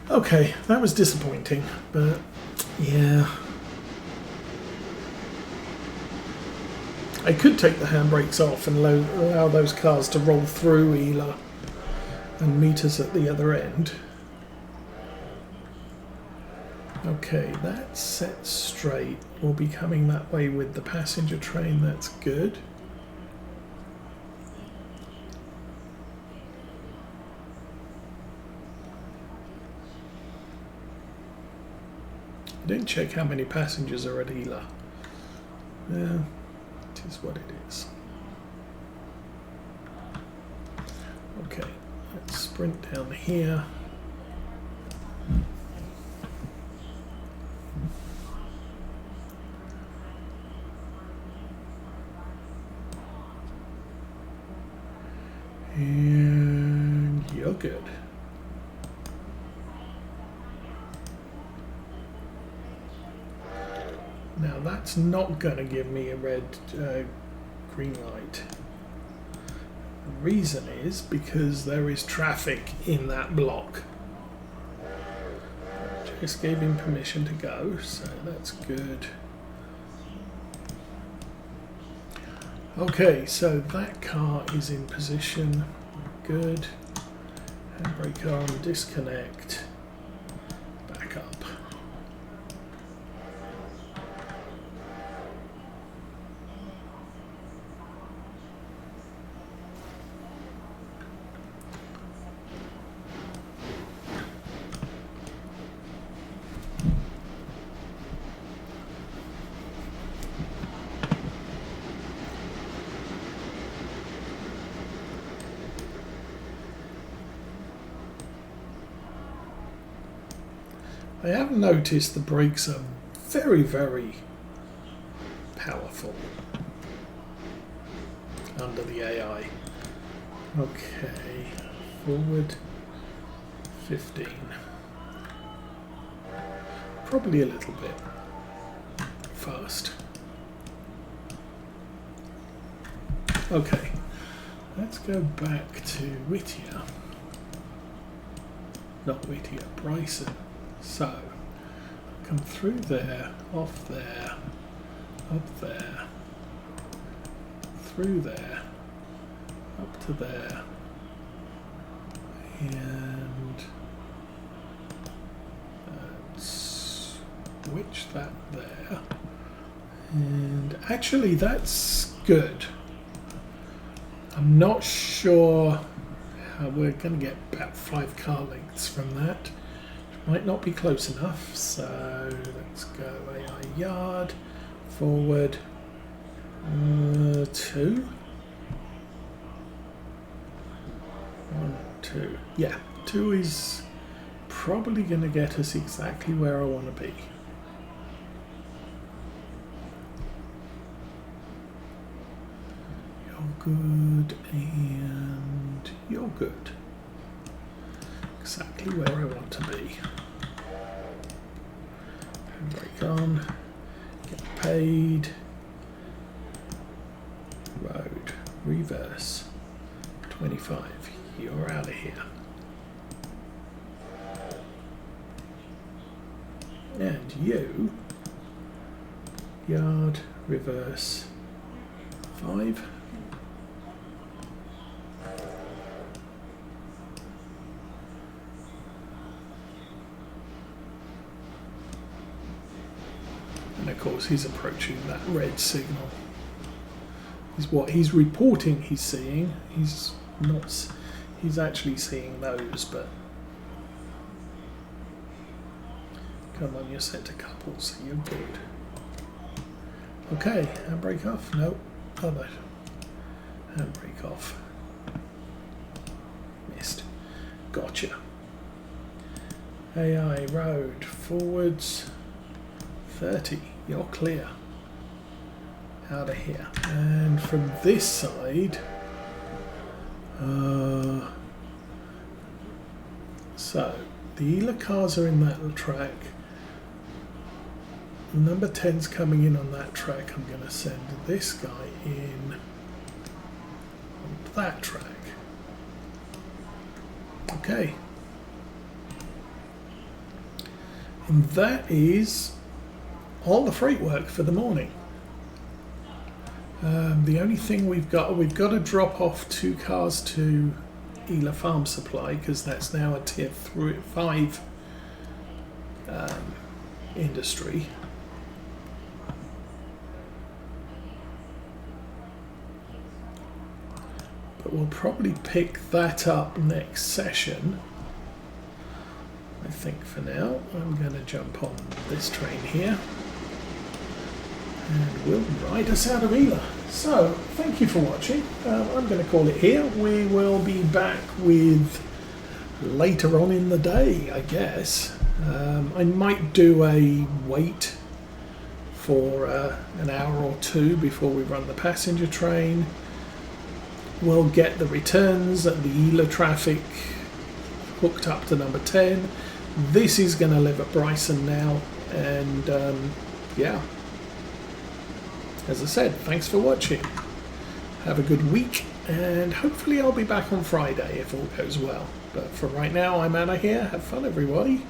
[SPEAKER 1] Okay, that was disappointing, but yeah. I could take the handbrakes off and allow those cars to roll through Ela and meet us at the other end. Okay, that's set straight. We'll be coming that way with the passenger train, that's good. I didn't check how many passengers are at Ela. Yeah, it is what it is. Okay, let's sprint down here. And you're good. Now that's not going to give me a red green light. The reason is because there is traffic in that block. Just gave him permission to go, so that's good. Okay, so that car is in position. Good. Handbrake on, disconnect, back up. I have noticed the brakes are very, very powerful under the AI. Okay, forward 15. Probably a little bit fast. Okay, let's go back to Whittier. Not Whittier, Bryson. So, come through there, off there, up there, through there, up to there, and switch that there. And actually that's good. I'm not sure how we're going to get about 5 car lengths from that. Might not be close enough, so let's go AI yard, forward 2. 1, 2. Yeah, 2 is probably going to get us exactly where I want to be. You're good, and you're good. Exactly where I want to be. Handbrake on, get paid, road, reverse, 25, you're out of here. And you, yard, reverse, 5. And of course he's approaching that red signal. Is what he's reporting he's seeing. He's not, he's actually seeing those, but come on, you're set to couples, so you're good. Okay, handbrake off. No, other. Handbrake off. Missed. Gotcha. AI road forwards 30. You're clear. Out of here. And from this side, so the Ela cars are in that track. Number 10's coming in on that track. I'm going to send this guy in on that track. Okay. And that is all the freight work for the morning. The only thing we've got to drop off 2 cars to Ela Farm Supply because that's now a tier 5 industry. But we'll probably pick that up next session. I think for now I'm going to jump on this train here and we'll ride us out of Ela. So thank you for watching. I'm going to call it here. We will be back with later on in the day, I guess. I might do a wait for an hour or 2 before we run the passenger train. We'll get the returns and the Ela traffic hooked up to number 10. This is going to live at Bryson now, and yeah, as I said, thanks for watching. Have a good week, and hopefully I'll be back on Friday if all goes well. But for right now, I'm out of here. Have fun, everybody.